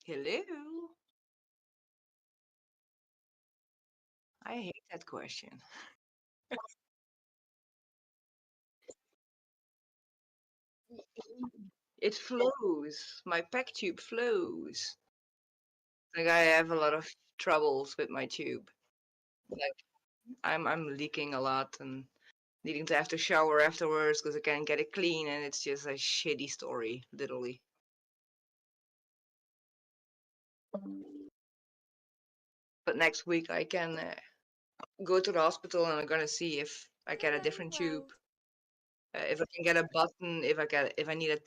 Hello. I hate that question. It flows. My pack tube flows. Like I have a lot of troubles with my tube. Like I'm leaking a lot and needing to have to shower afterwards because I can't get it clean, and it's just a shitty story, literally. But next week I can go to the hospital and I'm gonna see if I get a different tube. If I can get a button, if I need a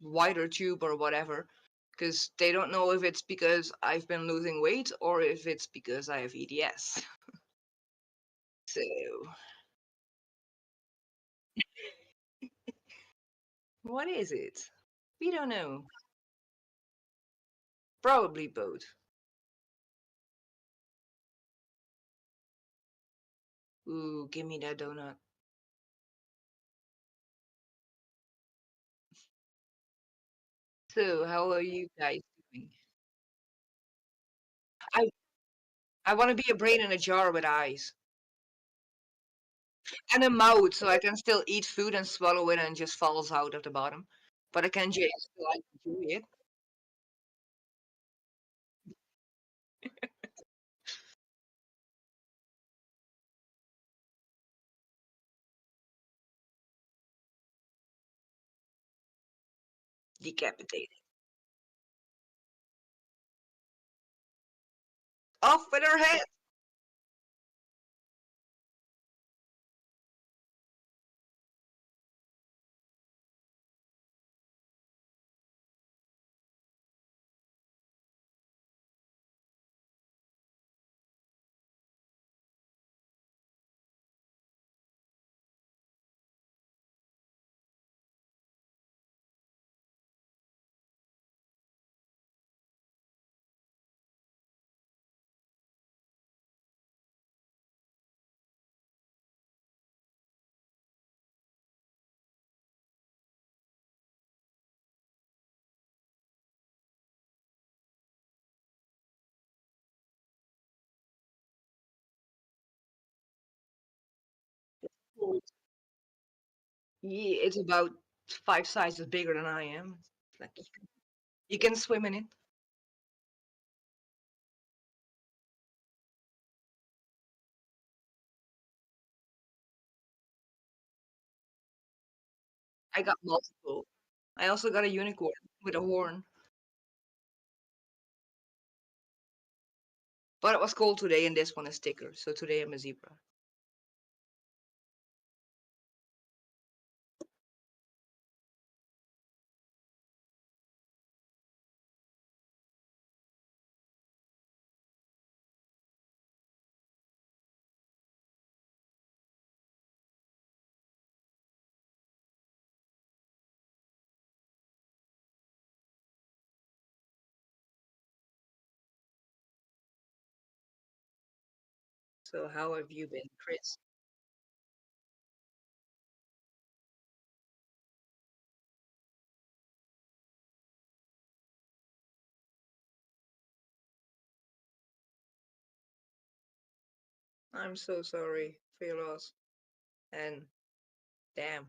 wider tube or whatever, because they don't know if it's because I've been losing weight or if it's because I have EDS. So, what is it? We don't know. Probably both. Ooh, give me that donut. So, how are you guys doing? I I want to be a brain in a jar with eyes and a mouth, so I can still eat food and swallow it and it just falls out at the bottom. But I can just still like enjoy it. Decapitated. Off with her head. Yeah, it's about 5 sizes bigger than I am. It's like you can swim in it. I got multiple. I also got a unicorn with a horn. But it was cold today, and this one is thicker. So today I'm a zebra. So how have you been, Chris? I'm so sorry for your loss. And damn,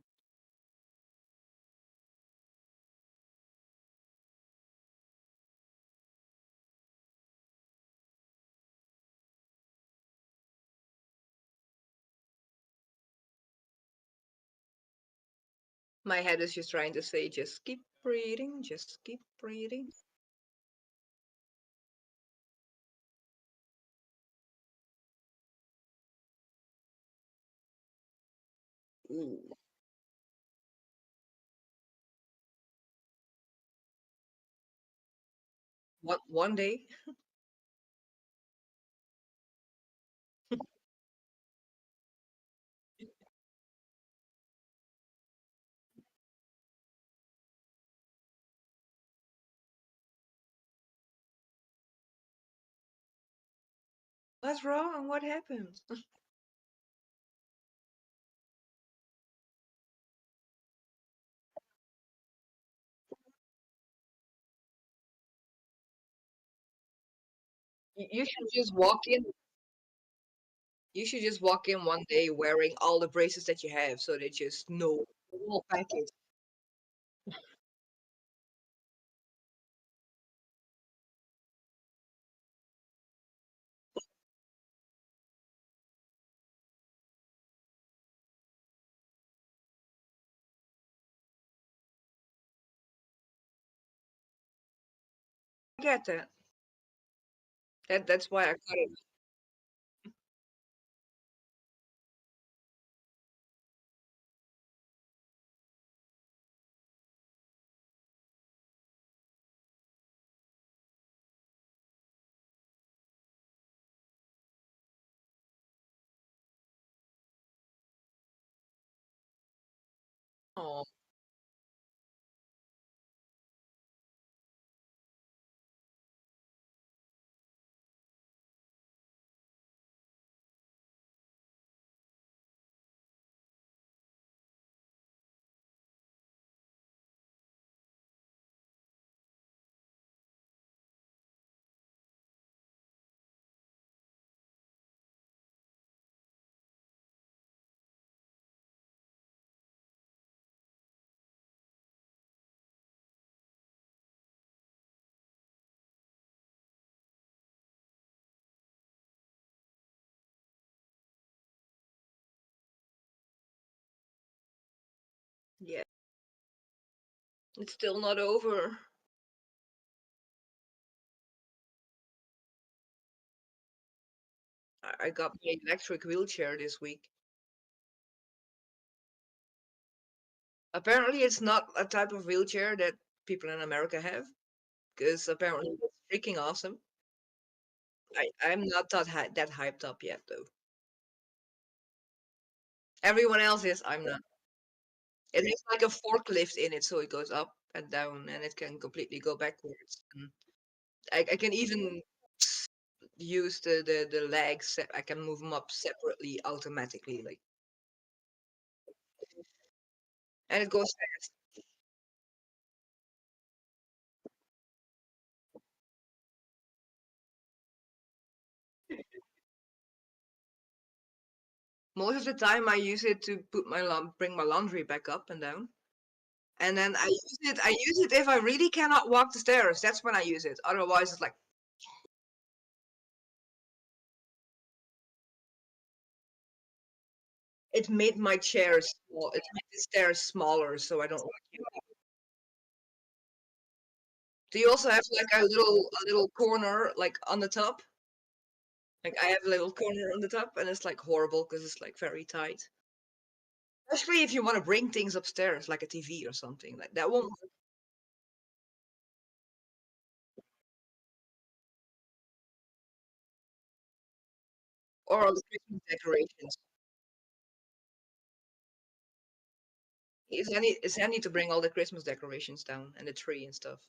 my head is just trying to say, just keep breathing, just keep breathing. Ooh. What one day? What's wrong? What happened? You should just walk in. You should just walk in one day wearing all the braces that you have, so they just know the whole package. I get that. That's why I cut it. Oh, yeah. It's still not over. I got my electric wheelchair this week. Apparently, it's not a type of wheelchair that people in America have, because apparently it's freaking awesome. I'm not that hyped up yet, though. Everyone else is. I'm not. It has like a forklift in it, so it goes up and down, and it can completely go backwards. And I can even use the legs. I can move them up separately automatically, like, and it goes fast. Most of the time, I use it to bring my laundry back up and down. And then I use it if I really cannot walk the stairs. That's when I use it. Otherwise, it's like it made my chair small. It made the stairs smaller, so I don't like it. Do you also have like a little corner like on the top? Like I have a little corner on the top, and it's like horrible because it's like very tight. Especially if you want to bring things upstairs, like a TV or something like that. Won't work. Or all the Christmas decorations. It's handy to bring all the Christmas decorations down and the tree and stuff.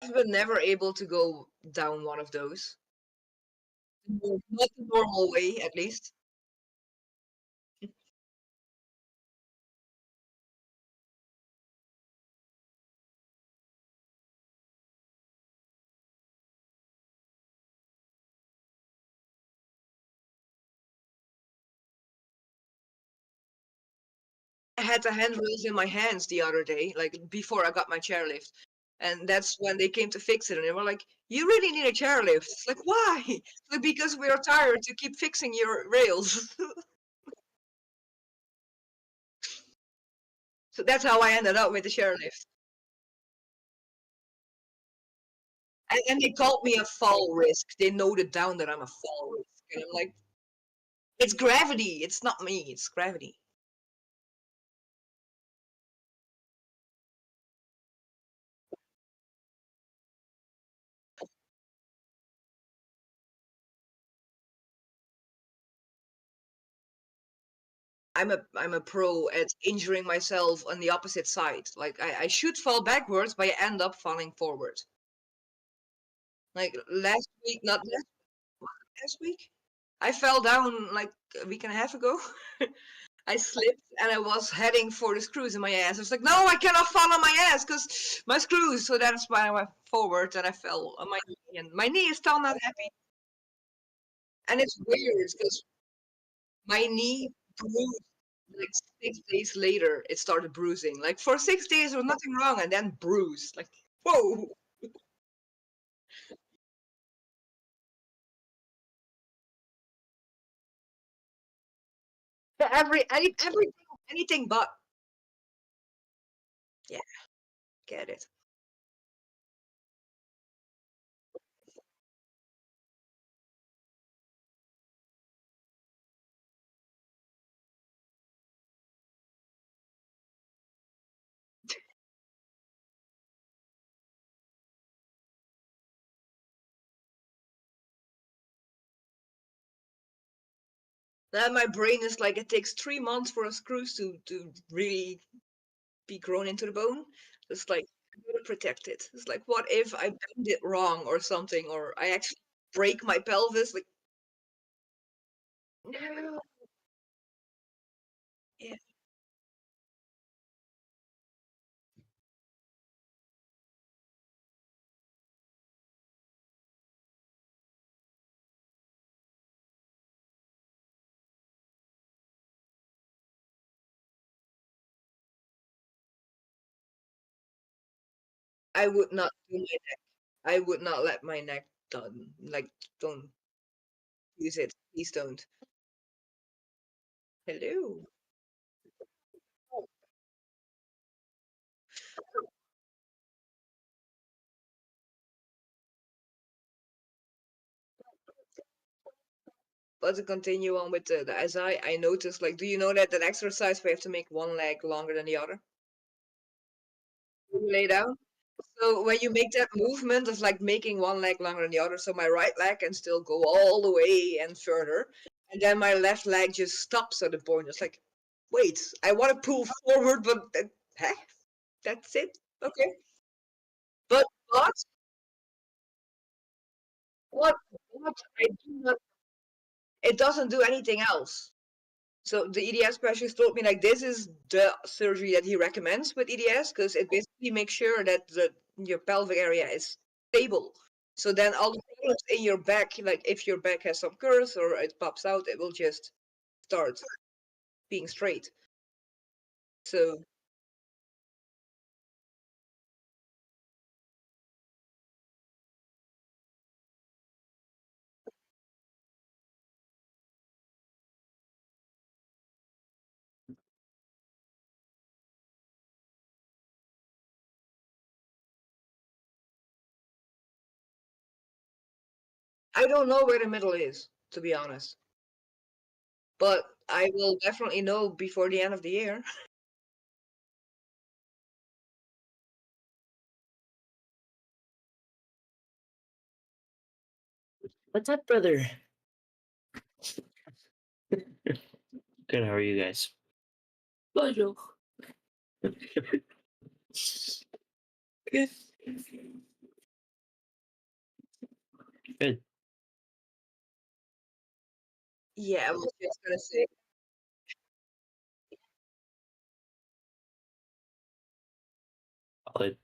I've been never able to go down one of those. Not the normal way, at least. I had the handrails in my hands the other day, like before I got my chairlift. And that's when they came to fix it, and they were like, "You really need a chairlift." It's like, why? It's like, because we are tired to keep fixing your rails. So that's how I ended up with the chairlift. And they called me a fall risk. They noted down that I'm a fall risk. And I'm like, it's gravity. It's not me. It's gravity. I'm a pro at injuring myself on the opposite side. Like I should fall backwards, but I end up falling forward. Like last week, not last week, I fell down like a week and a half ago. I slipped and I was heading for the screws in my ass. I was like, no, I cannot fall on my ass because my screws. So that's why I went forward and I fell on my knee. And my knee is still not happy. And it's weird because my knee bruised like 6 days later. It started bruising. Like for 6 days, there was nothing wrong, and then bruised. Like, whoa. Everything, anything but. Yeah, get it. Then my brain is like, it takes 3 months for a screws to really be grown into the bone. It's like, I'm gonna protect it. It's like, what if I bend it wrong or something, or I actually break my pelvis? Like, no. Yeah, I would not do my neck. I would not let my neck done. Like, don't use it. Please don't. Hello. But to continue on with the SI, I noticed, like, do you know that exercise we have to make one leg longer than the other? When you lay down. So when you make that movement, it's like making one leg longer than the other. So my right leg can still go all the way and further, and then my left leg just stops at the point. It's like, wait, I want to pull forward, but huh? That's it. Okay. But what what I do not, it doesn't do anything else. So the EDS specialist told me like this is the surgery that he recommends with EDS because it basically makes sure that your pelvic area is stable. So then all the problems in your back, like if your back has some curves or it pops out, it will just start being straight. So I don't know where the middle is, to be honest. But I will definitely know before the end of the year. What's up, brother? Good. How are you guys? Bonjour. Good. Good. Yeah, I was just gonna say. Solid.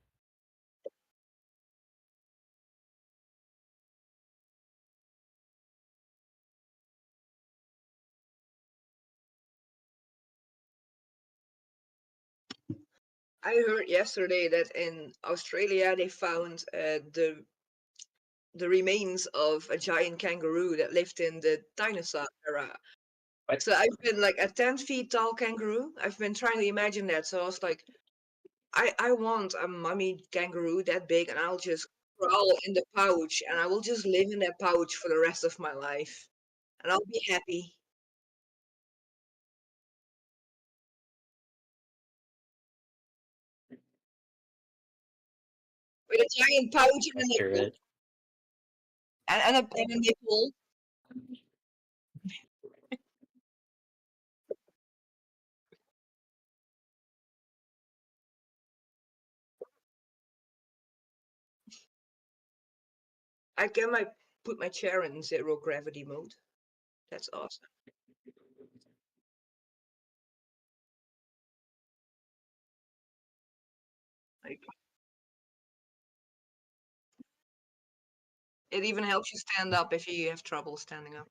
I heard yesterday that in Australia they found the remains of a giant kangaroo that lived in the dinosaur era. What? So I've been like a 10 feet tall kangaroo. I've been trying to imagine that. So I was like, I want a mummy kangaroo that big, and I'll just crawl in the pouch, and I will just live in that pouch for the rest of my life, and I'll be happy with a giant pouch and a nipple, Accurate. and a nipple. I can put my chair in 0 gravity mode. That's awesome. Like, it even helps you stand up if you have trouble standing up.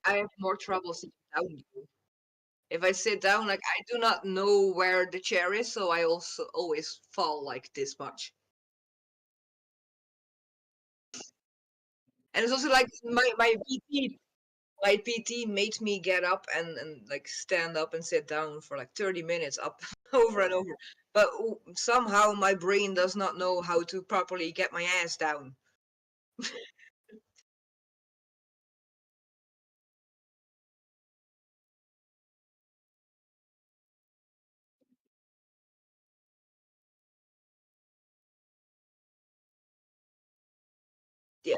I have more trouble sitting down. If I sit down, like I do not know where the chair is, so I also always fall like this much. And it's also like my PT made me get up and like stand up and sit down for like 30 minutes up over and over. But somehow my brain does not know how to properly get my ass down. Yeah.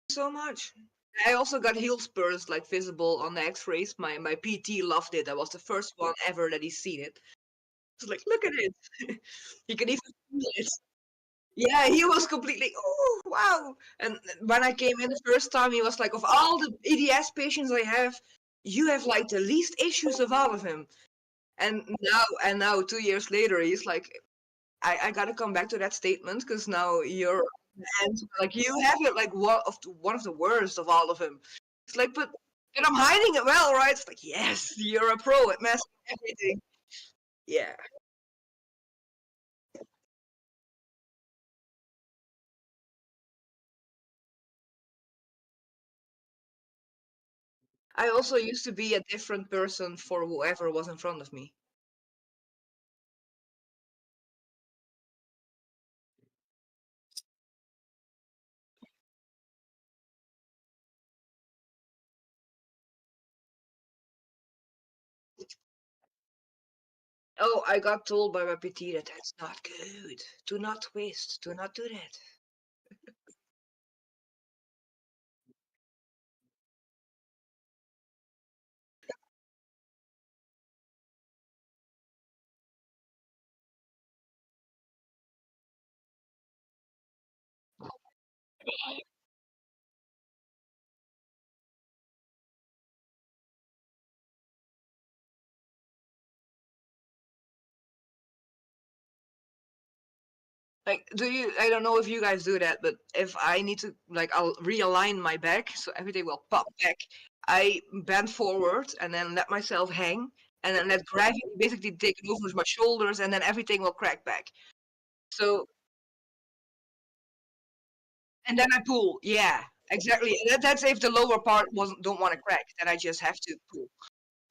So much. I also got heel spurs like visible on the X-rays. My PT loved it. I was the first one ever that he's seen it. It's like, look at it. You can even feel it. Yeah, he was completely, oh, wow. And when I came in the first time, he was like, of all the EDS patients I have like the least issues of all of them. And now 2 years later, he's like, I gotta come back to that statement because now you're and like you have it like one of the worst of all of them. It's like, but I'm hiding it well, right? It's like, yes, you're a pro at masking everything. Yeah. I also used to be a different person for whoever was in front of me. Oh, I got told by my PT that that's not good. Do not twist. Do not do that. Like, I don't know if you guys do that, but if I need to, like, I'll realign my back so everything will pop back. I bend forward and then let myself hang, and then let gravity basically take over my shoulders, and then everything will crack back. So, and then I pull. Yeah, exactly. And that's if the lower part don't want to crack, then I just have to pull.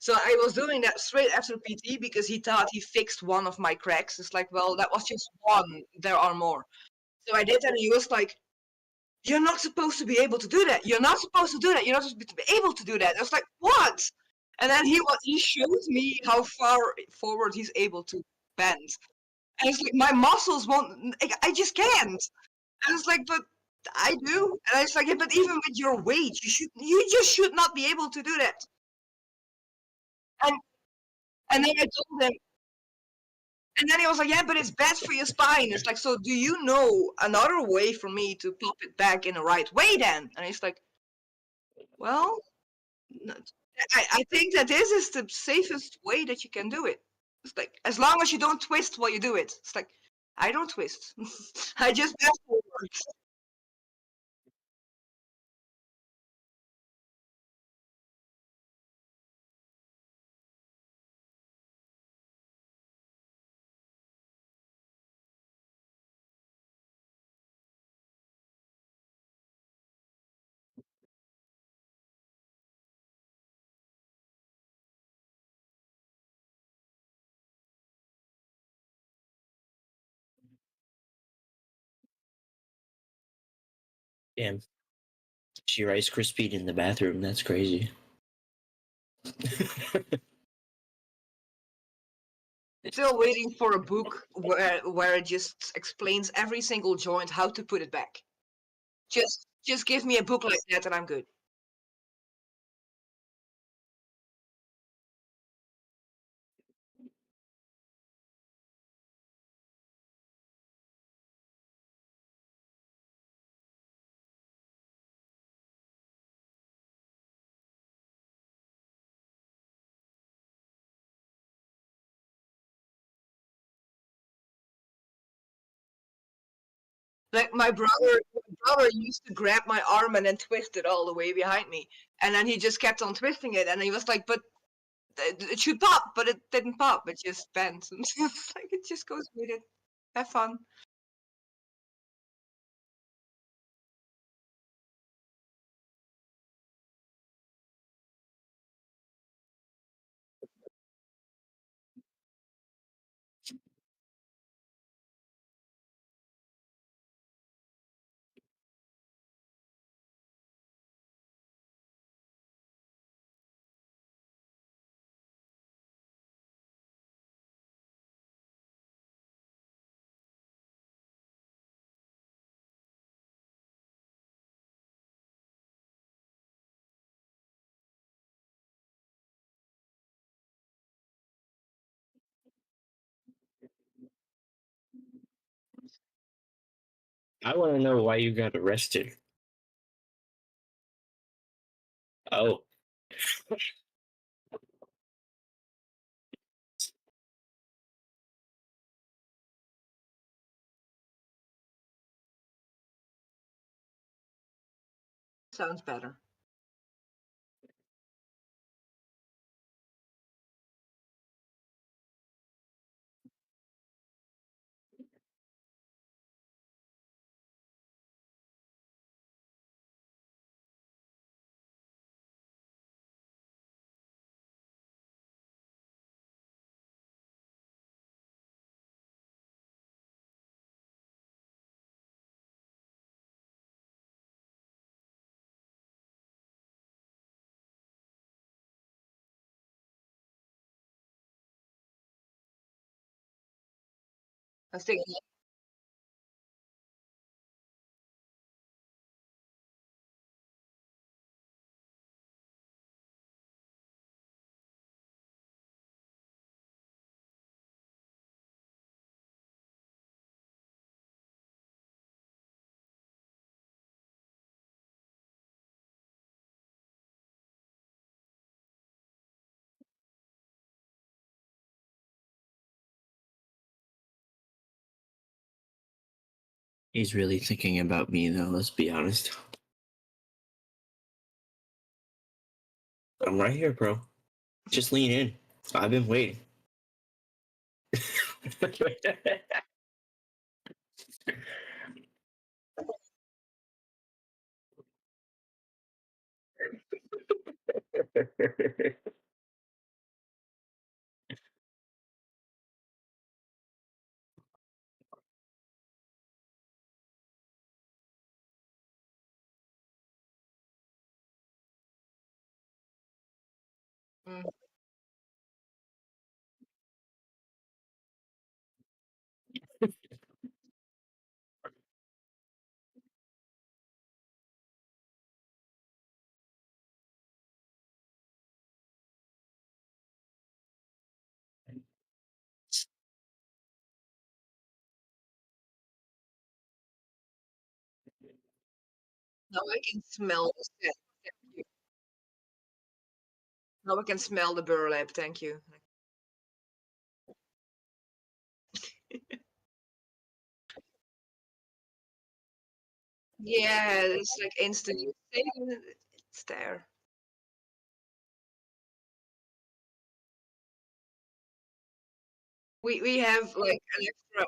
So I was doing that straight after PT because he thought he fixed one of my cracks. It's like, well, that was just one. There are more. So I did that, and he was like, "You're not supposed to be able to do that. You're not supposed to do that. You're not supposed to be able to do that." I was like, "What?" And then he showed me how far forward he's able to bend, and it's like my muscles won't. I just can't. And it's like, but I do. And it's like, yeah, but even with your weight, you just should not be able to do that. And and then I told him, and then he was like, "Yeah, but it's bad for your spine." It's like, so do you know another way for me to pop it back in the right way then? And he's like, well, I think that this is the safest way that you can do it. It's like as long as you don't twist while you do it. It's like I don't twist. I just pass forward. Damn, she Rice Krispied in the bathroom. That's crazy. Still waiting for a book where it just explains every single joint how to put it back. Just give me a book like that and I'm good. Like my brother used to grab my arm and then twist it all the way behind me, and then he just kept on twisting it, and he was like, "But it should pop," but it didn't pop. It just bent. And it's like it just goes with it. Have fun. I want to know why you got arrested. Oh, Sounds better. I was thinking, he's really thinking about me, though. Let's be honest. I'm right here, bro. Just lean in. I've been waiting. mm, now I can smell the scent. Now I can smell the burlap. Thank you. Yeah, it's like instant. You say it's there. We have like an extra.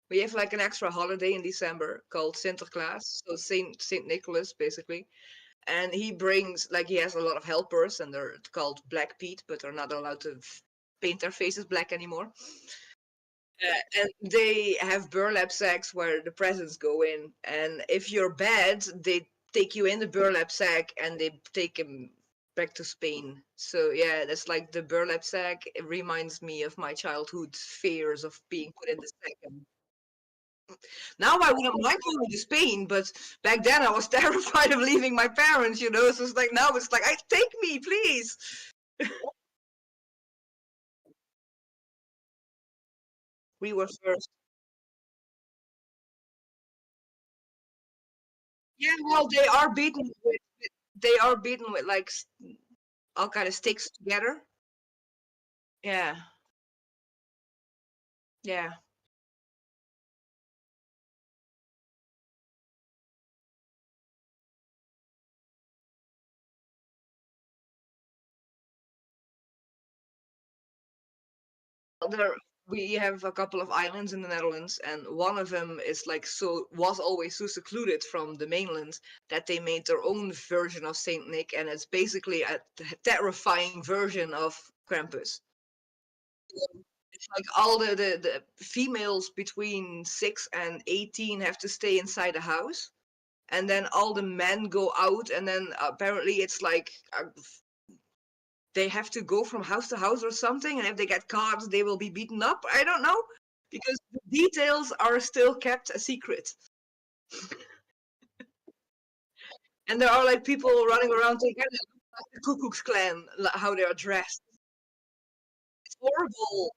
We have like an extra holiday in December called Sinterklaas, so Saint Nicholas basically. And he brings like he has a lot of helpers, and they're called Black Pete, but they're not allowed to paint their faces black anymore. And they have burlap sacks where the presents go in, and if you're bad, they take you in the burlap sack and they take him back to Spain. So yeah, that's like the burlap sack. It reminds me of my childhood fears of being put in the sack. And now I wouldn't mind going to Spain, but back then I was terrified of leaving my parents. So it's like now it's like, I take me, please. We were first. Yeah, well, they are beaten with like all kind of sticks together. Yeah, yeah. There we have a couple of islands in the Netherlands, and one of them is like was always so secluded from the mainland that they made their own version of Saint Nick, and it's basically a terrifying version of Krampus. It's like all the females between 6 and 18 have to stay inside the house, and then all the men go out, and then apparently it's like they have to go from house to house or something, and if they get caught, they will be beaten up. I don't know, because the details are still kept a secret. And there are like people running around taking like the Ku Klux Klan, how they are dressed. It's horrible.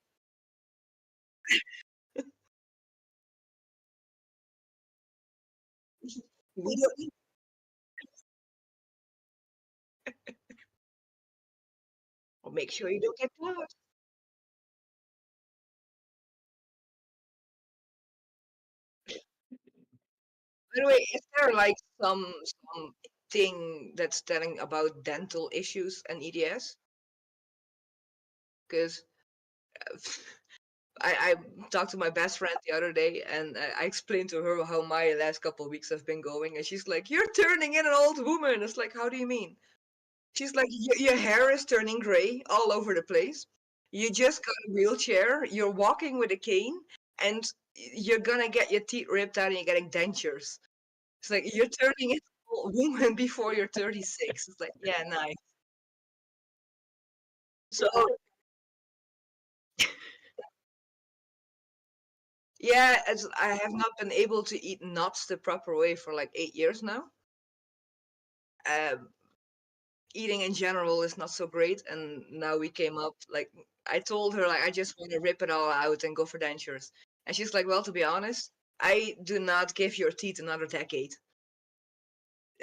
We don't, make sure you don't get caught. By the way, is there like some thing that's telling about dental issues and EDS? Because I talked to my best friend the other day, and I explained to her how my last couple of weeks have been going, and she's like, "You're turning in an old woman." It's like, how do you mean? She's like, Your hair is turning gray all over the place. You just got a wheelchair. You're walking with a cane, and you're gonna get your teeth ripped out, and you're getting dentures." It's like you're turning into an old woman before you're 36. It's like, yeah, nice. So yeah, I have not been able to eat nuts the proper way for like 8 years now. Um, Eating in general is not so great, and now we came up like I told her like I just want to rip it all out and go for dentures, and she's like, well, to be honest, I do not give your teeth another decade.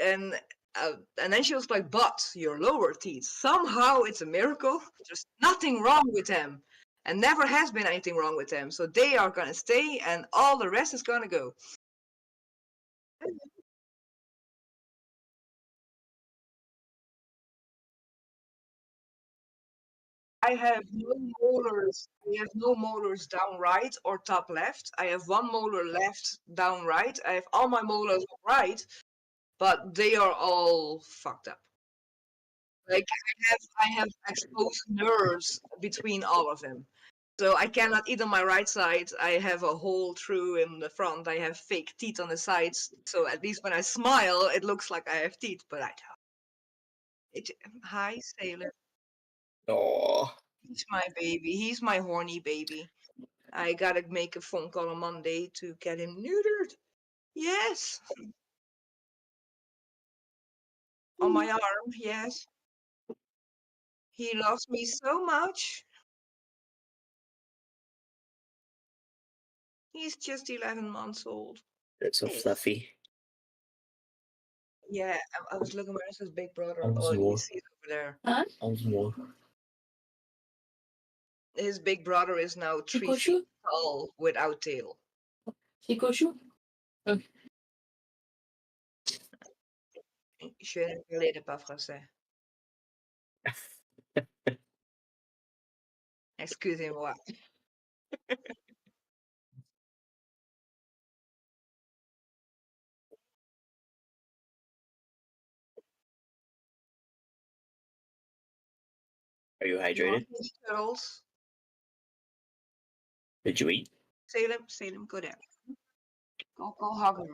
And uh, and then she was like, but your lower teeth, somehow it's a miracle, there's nothing wrong with them, and never has been anything wrong with them, so they are gonna stay and all the rest is gonna go. I have no molars. I have no molars down right or top left. I have one molar left down right. I have all my molars right, but they are all fucked up. Like I have exposed nerves between all of them. So I cannot eat on my right side. I have a hole through in the front. I have fake teeth on the sides. So at least when I smile, it looks like I have teeth, but I don't. Hi, Sailor. Oh, He's my baby. He's my horny baby. I gotta make a phone call on Monday to get him neutered. Yes, on my arm. Yes, he loves me so much. He's just 11 months old. that's so fluffy. Yeah, I was looking where's his big brother. Alles Oh, you more. see it over there. Huh? Alles more. His big brother is now 3 feet Pikachu? tall without tail. Pikachu? Je ne parlais pas français. Excusez-moi. Are you You hydrated? want any turtles? Did you eat? Salem, go there. Go hug her.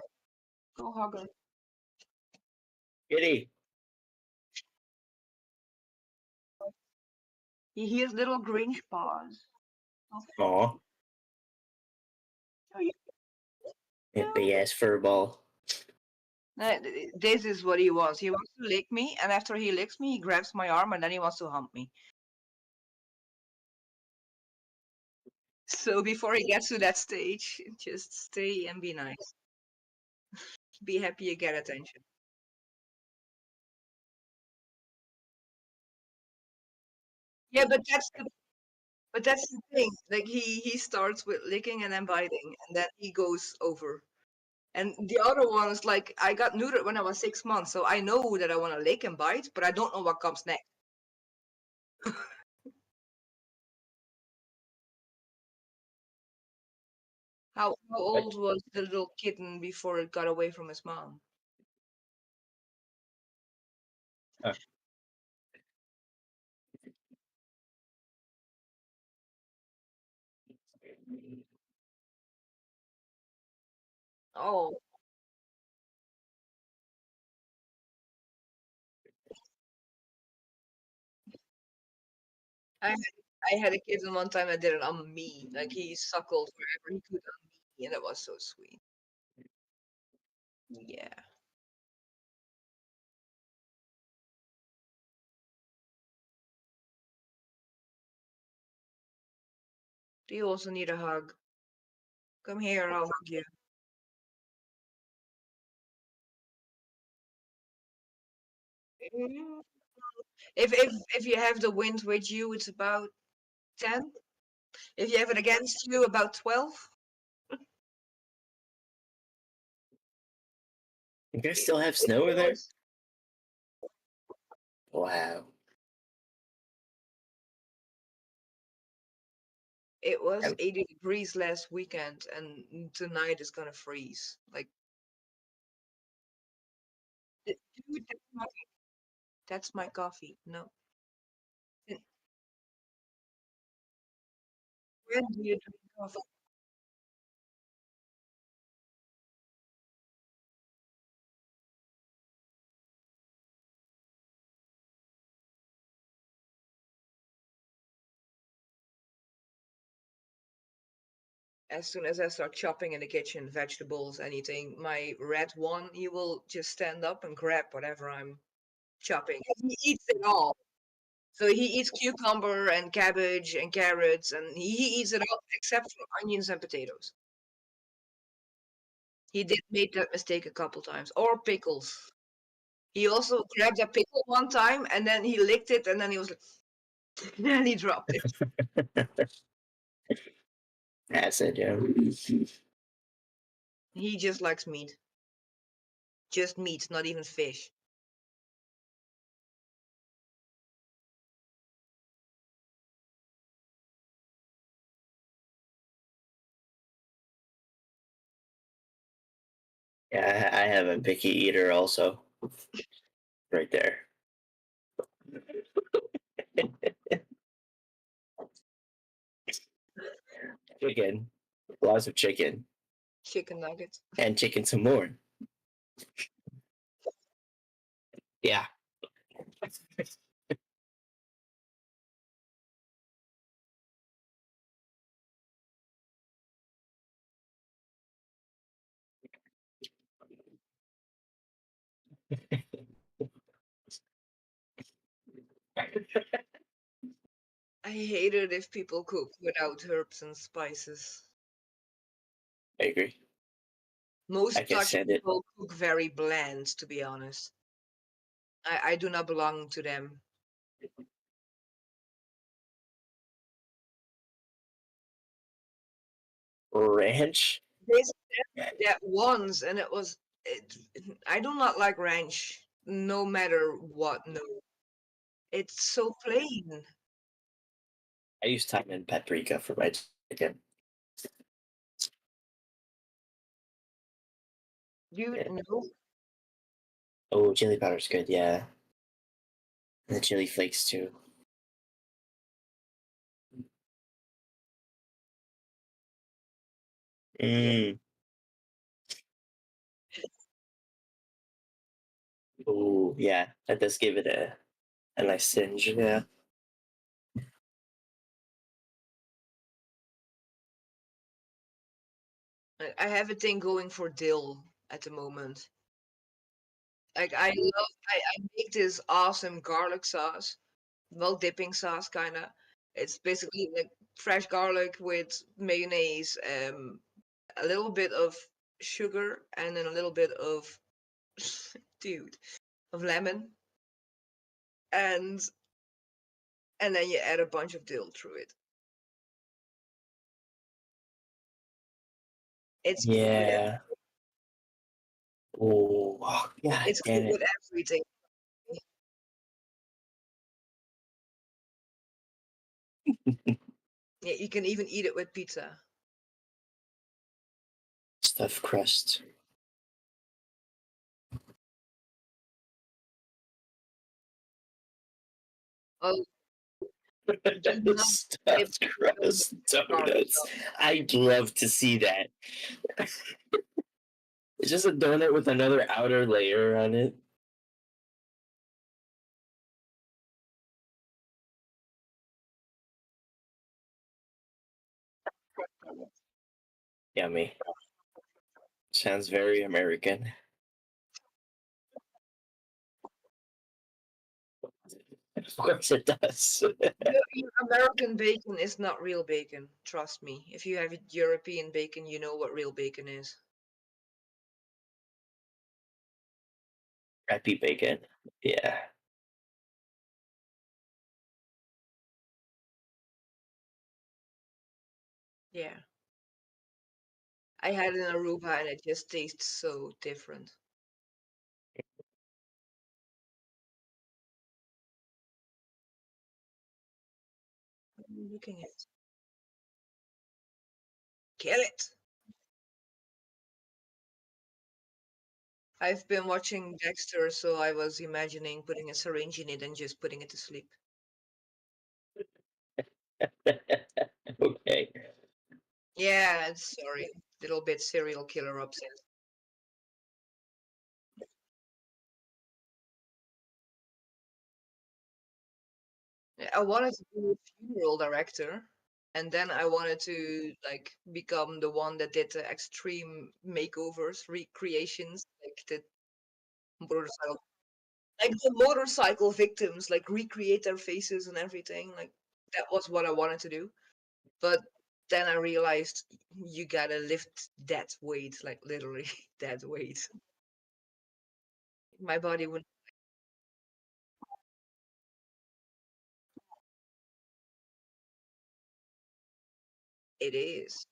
Go hug her. Kitty. He hears little Grinch paws. Aw. A big ass fur ball. This is what he wants. He wants to lick me, and after he licks me, he grabs my arm, and then he wants to hump me. So before he gets to that stage, just stay and be nice. Be happy you get attention. Yeah, but that's the thing. Like he starts with licking and then biting, and then he goes over. And the other one is like I got neutered when I was 6 months, so I know that I want to lick and bite, but I don't know what comes next. How old was the little kitten before it got away from his mom? Huh. Oh, I had, I had a kitten one time that did it on me. Like he suckled wherever he could on me, and it was so sweet. Yeah. Do you also need a hug? Come here, I'll hug you. Mm. If you have the wind with you, it's about 10. If you have it against you, about 12. You guys still have snow over there? Wow. It was Um, 80 degrees last weekend, and tonight is gonna freeze. Like, dude, that's my coffee. No. And when do you drink coffee? As soon as I start chopping in the kitchen, vegetables, anything, my red one, he will just stand up and grab whatever I'm chopping. And he eats it all. So he eats cucumber and cabbage and carrots, and he eats it all except for onions and potatoes. He did make that mistake a couple times. Or pickles. He also grabbed a pickle one time, and then he licked it, and then he was like, and he dropped it. Acid, yeah. He just likes meat. Just meat, not even fish. Yeah, I have a picky eater also. Right there. Chicken. Lots of chicken. Chicken nuggets. And chicken some more. Yeah. I hate it if people cook without herbs and spices. I agree. Most I can Dutch stand it. people cook very bland, to be honest. I do not belong to them. Ranch? They said that once, and it was. I do not like ranch, no matter what. No, it's so plain. I use thyme and paprika for my chicken. You Yeah. know, Oh, chili powder's good, yeah. And the chili flakes too. Mm. Oh, yeah. That does give it a nice singe, yeah. I have a thing going for dill at the moment. Like I make this awesome garlic sauce, well, dipping sauce kind of. It's basically like fresh garlic with mayonnaise, a little bit of sugar, and then a little bit of dude of lemon, and then you add a bunch of dill through it. It's good with Yeah. Oh, god it's good damn with it. everything. Yeah, you can even eat it with pizza. Stuffed crust. Oh, do not dip Stuffed donuts crust in garlic donuts. sauce. I'd love to see that. It's just a donut with another outer layer on it. Yummy. Sounds very American. Of course it does. Your American bacon is not real bacon. Trust me. If you have European bacon, you know what real bacon is. Crappy bacon. Yeah. Yeah. I had an Aruba and it just tastes so different. What are you looking at? Kill it! I've been watching Dexter, so I was imagining putting a syringe in it and just putting it to sleep. Okay. Yeah, sorry. Little bit serial killer obsessed. Yeah, I wanted to be a funeral director, and then I wanted to like become the one that did the extreme makeovers, recreations, motorcycle, like the motorcycle victims, like recreate their faces and everything. Like that was what I wanted to do. But then I realized you gotta lift that weight, like literally that weight. My body would. It is.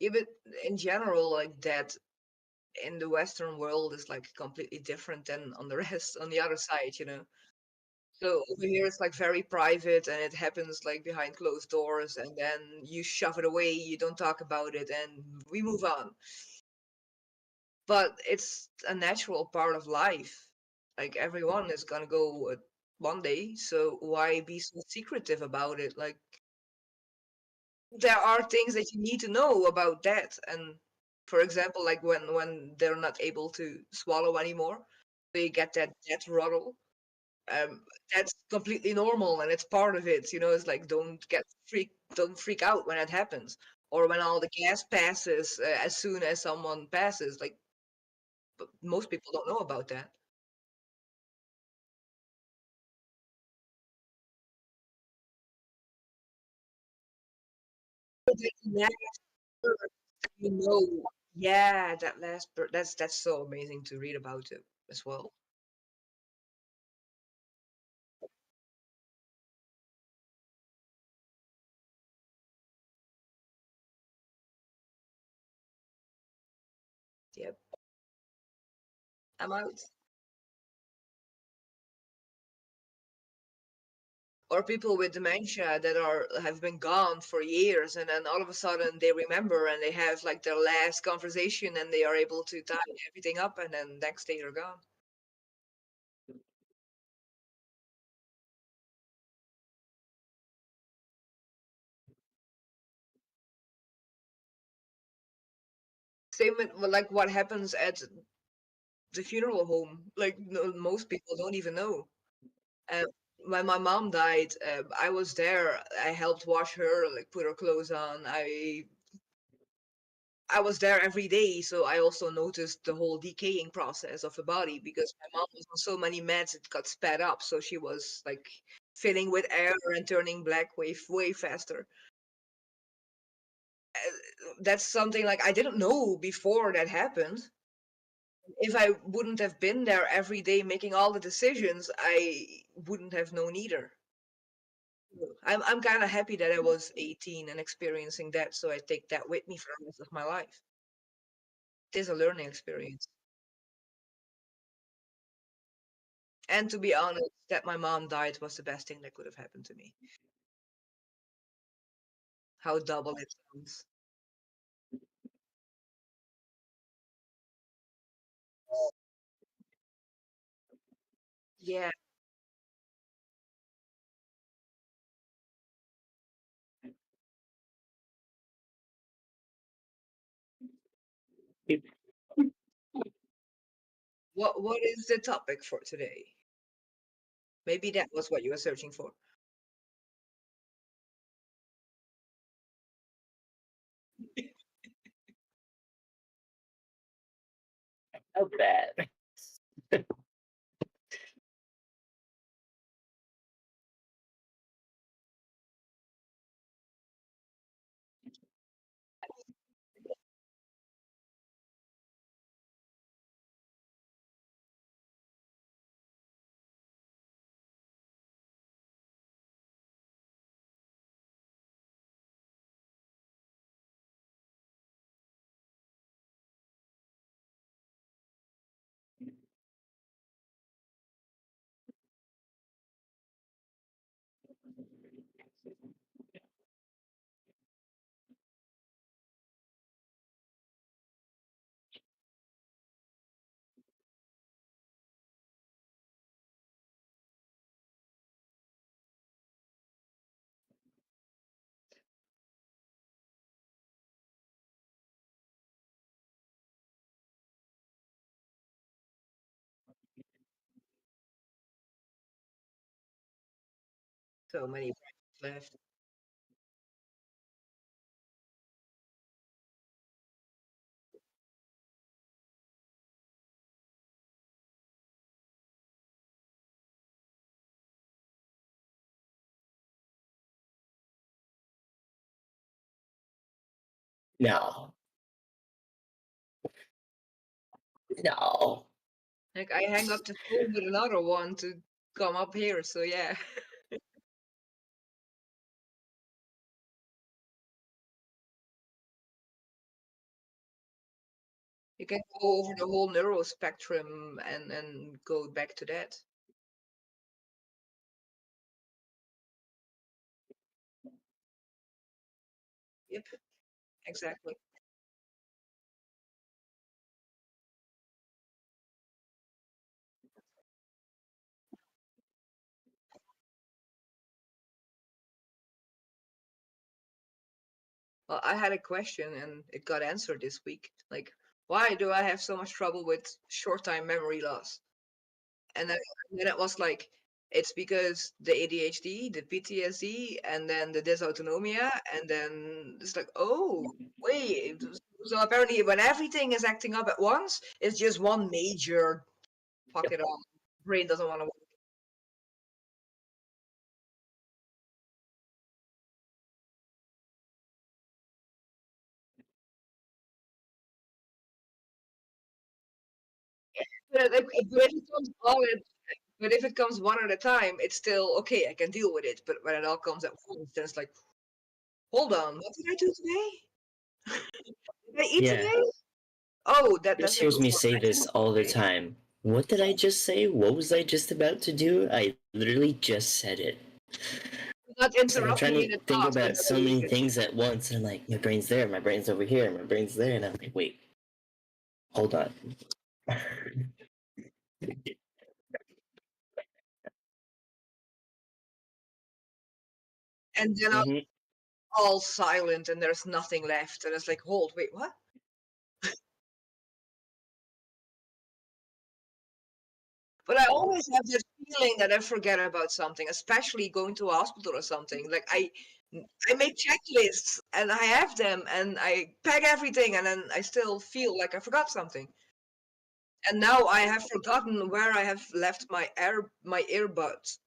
Even in general, like that in the Western world is like completely different than on the rest, on the other side, you know. So over here it's like very private and it happens like behind closed doors and then you shove it away, you don't talk about it, and we move on. But it's a natural part of life. Like everyone is gonna go one day, so why be so secretive about it? Like there are things that you need to know about that. And for example, like when they're not able to swallow anymore, they get that death rattle. Um, that's completely normal and it's part of it. You know, it's like don't freak out when it happens, or when all the gas passes as soon as someone passes. Like, but most people don't know about that. That last birth, you know, yeah, that last birth, that's so amazing to read about it as well. Yep, I'm out. Or people with dementia that are have been gone for years, and then all of a sudden they remember and they have like their last conversation and they are able to tie everything up, and then next day they're gone. Same with well, like what happens at the funeral home. Like no, most people don't even know. Uh, when my mom died, I was there. I helped wash her, like put her clothes on. I was there every day, so I also noticed the whole decaying process of the body because my mom was on so many meds it got sped up, so she was like filling with air and turning black way faster. That's something like I didn't know before that happened. If I wouldn't have been there every day making all the decisions, I wouldn't have known either. I'm kind of happy that I was 18 and experiencing that, so I take that with me for the rest of my life. It is a learning experience. And to be honest, that my mom died was the best thing that could have happened to me. How double it sounds. Yeah. What is the topic for today? Maybe that was what you were searching for. How bad? So many branches left. No, no. Like I hang up the phone with another one to come up here, so yeah. You can go over the whole neural spectrum and go back to that. Yep, exactly. Well, I had a question and it got answered this week. Like, why do I have so much trouble with short time memory loss? And then it was like, it's because the ADHD, the PTSD, and then the dysautonomia, and then it's like, oh, wait. So apparently, when everything is acting up at once, it's just one major fuck it all. Brain doesn't want to work. But if it comes one at a time, it's still okay. I can deal with it. But when it all comes at once, then it's like, hold on, what did I do today? Did I eat Yeah. today? Oh, that Just doesn't hears go me for say next this month. all the Okay. time. What did I just say? What was I just about to do? I literally just said it. Not So I'm trying interrupting to in a think task, but about never so leave many it. things at once, and I'm like, my brain's there, my brain's over here, my brain's there, and I'm like, wait, hold on. And then I'm Hmm. all silent and there's nothing left. And it's like, hold, wait, what? But I always have this feeling that I forget about something, especially going to a hospital or something. Like I make checklists and I have them and I pack everything and then I still feel like I forgot something. And now I have forgotten where I have left my earbuds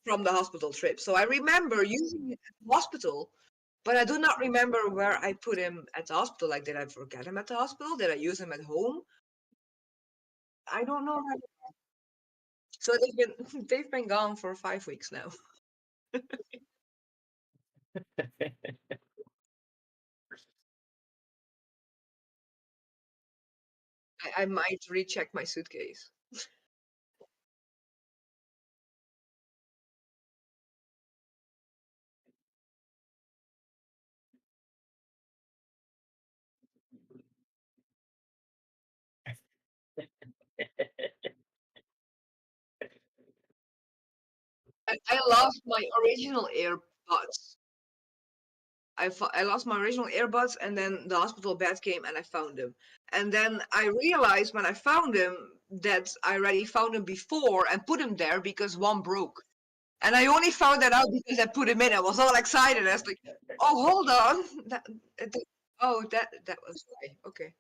from the hospital trip. So I remember using it at the hospital, but I do not remember where I put him at the hospital. Like, did I forget him at the hospital? Did I use him at home? I don't know. So they've been gone for 5 weeks now. I might recheck my suitcase. I lost my original earbuds. I lost my original earbuds, and then the hospital bed came, and I found them. And then I realized when I found them that I already found them before and put them there because one broke. And I only found that out because I put him in. I was all excited. I was like, "Oh, hold on! That was why. Okay."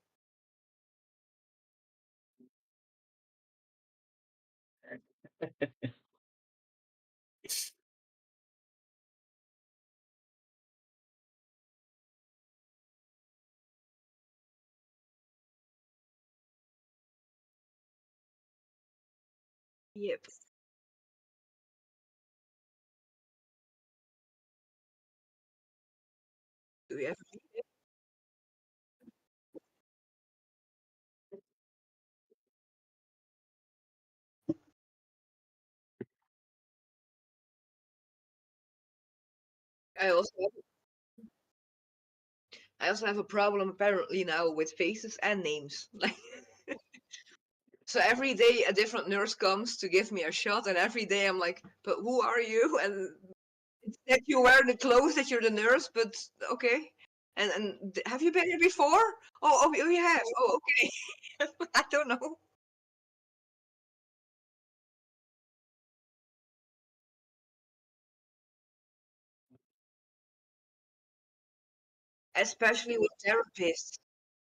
Yep. Do we have? I also I also have a problem apparently now with faces and names. Like, so every day a different nurse comes to give me a shot, and every day I'm like, "But who are you?" And it's that you wear the clothes that you're the nurse, but okay. And have you been here before? Oh, we have. Oh, okay. I don't know. Especially with therapists.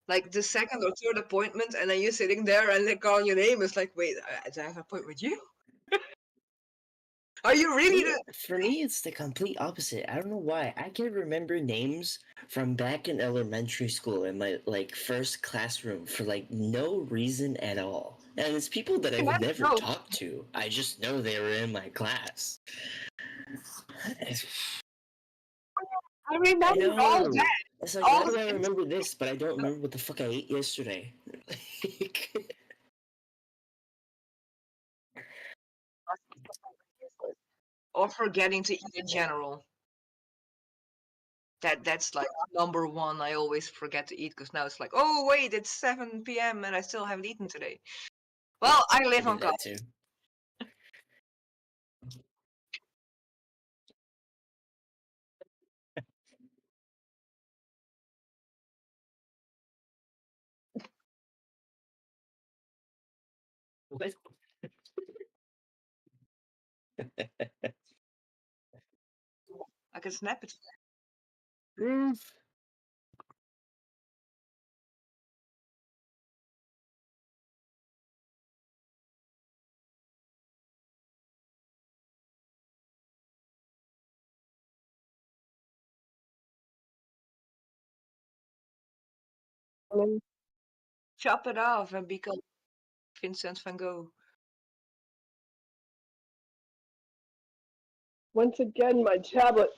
Like the second or third appointment, and then you're sitting there and they call your name. It's like, wait, do I have an appointment with you? Are you really Me, the? for me, it's the complete opposite. I don't know why. I can remember names from back in elementary school in my like first classroom for like no reason at all. And it's people that I've never No, talked to. I just know they were in my class. I I remember all know. that. It's like, why All do I that. remember this, but I don't remember what the fuck I ate yesterday? Like, Or forgetting to eat in general. That's like number one. I always forget to eat because now it's like, oh wait, it's 7 p.m. and I still haven't eaten today. Well, I I live do on that coffee. too. What? I can snap it. Mm. Chop it off and become. Vincent van Gogh. Once again, my tablet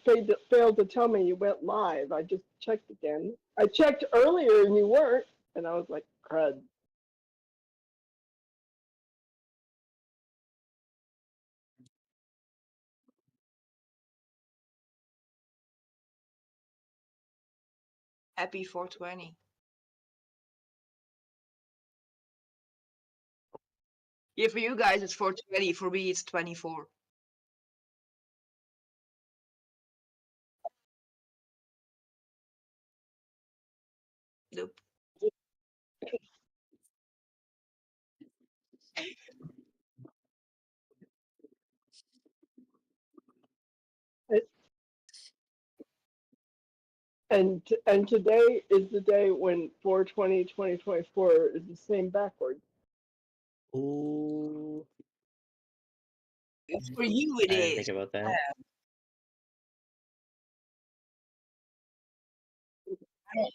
failed to tell me you went live. I just checked again. I checked earlier and you weren't, and I was like, crud. Happy 420. Yeah, for you guys it's 420. For me it's 24. Nope. And today is the day when 420 2024 is the same backwards. Ooh, For you it I didn't think is. about that. I don't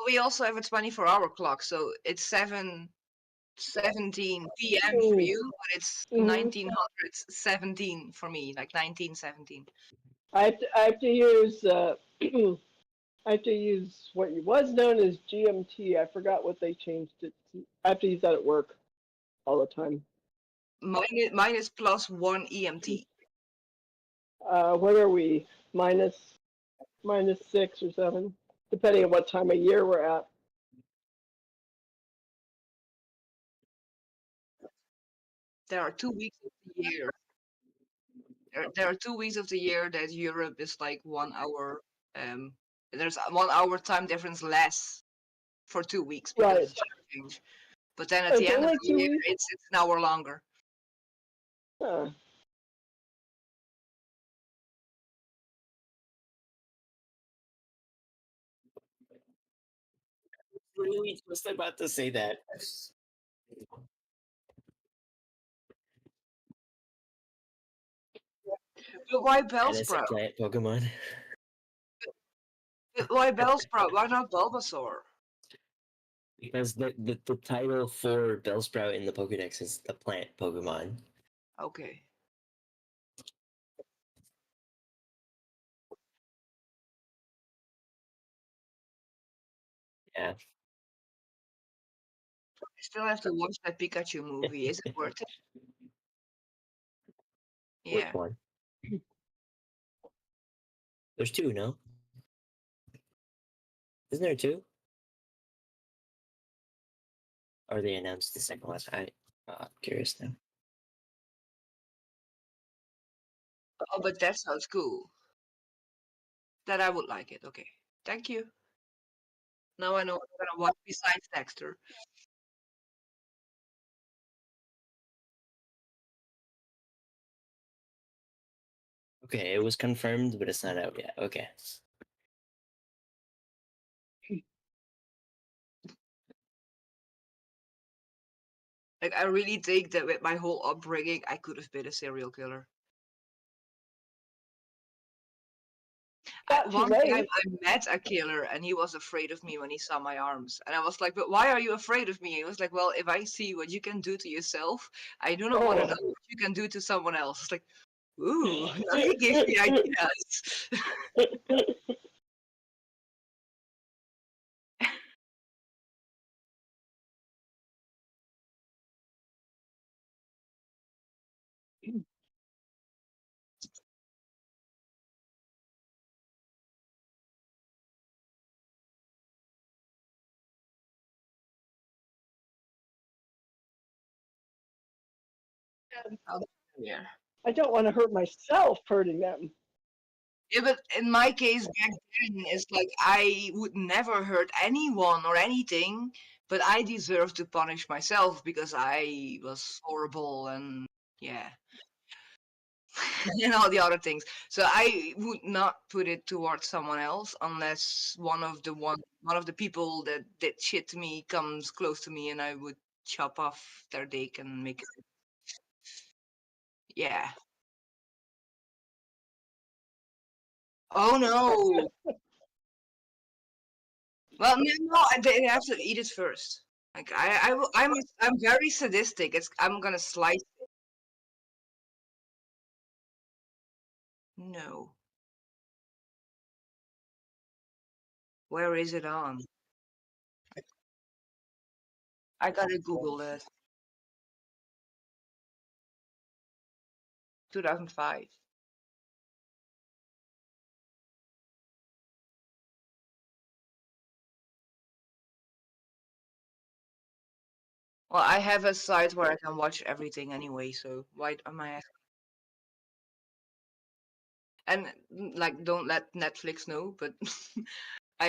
we also have a 24-hour clock, so it's 7:17 p.m. for Mm, you, but it's hmm 1917 for me, like 1917. I have to use I have to use what was known as GMT. I forgot what they changed it to. I have to use that at work all the time. Mine is +1 EMT. What are we? Minus 6 or 7, depending on what time of year we're at. There are 2 weeks of the year. There are 2 weeks of the year that Europe is like 1 hour. There's a 1 hour time difference less for 2 weeks because Right. it's time change. But then at the It's end of only the two year, weeks. it's an hour longer. Huh. Literally just about to say that. But why And it's a Bellsprout? plant Pokemon. But why Bellsprout? Why not Bulbasaur? Because the title for Bellsprout in the Pokedex is the plant Pokemon. Okay. Yeah. I still have to watch that Pikachu movie. Is it worth it? Which Yeah. one? There's two, no? Isn't there two? Or they announced the second one? I'm curious now. Oh, but that sounds cool. That I would like it. Okay. Thank you. Now I know what I'm gonna watch besides Dexter. Okay, it was confirmed, but it's not out yet. Okay. Like I really think that with my whole upbringing, I could have been a serial killer. Not too One time late. I met a killer and he was afraid of me when he saw my arms. And I was like, but why are you afraid of me? He was like, well, if I see what you can do to yourself, I do not want to know Oh. what you can do to someone else. It's like, ooh, now he gives me ideas. Oh, yeah. I don't want to hurt myself hurting them. Yeah, but in my case back then, it's like I would never hurt anyone or anything, but I deserve to punish myself because I was horrible and yeah, and all the other things. So I would not put it towards someone else unless one of the people that did shit to me comes close to me, and I would chop off their dick and make it. Yeah. Oh no. Well, no, they have to eat it first. Like I'm very sadistic. I'm gonna slice. No, where is it on? I gotta Google that. 2005. Well, I have a site where I can watch everything anyway, so why am I asking? And like, don't let Netflix know, but I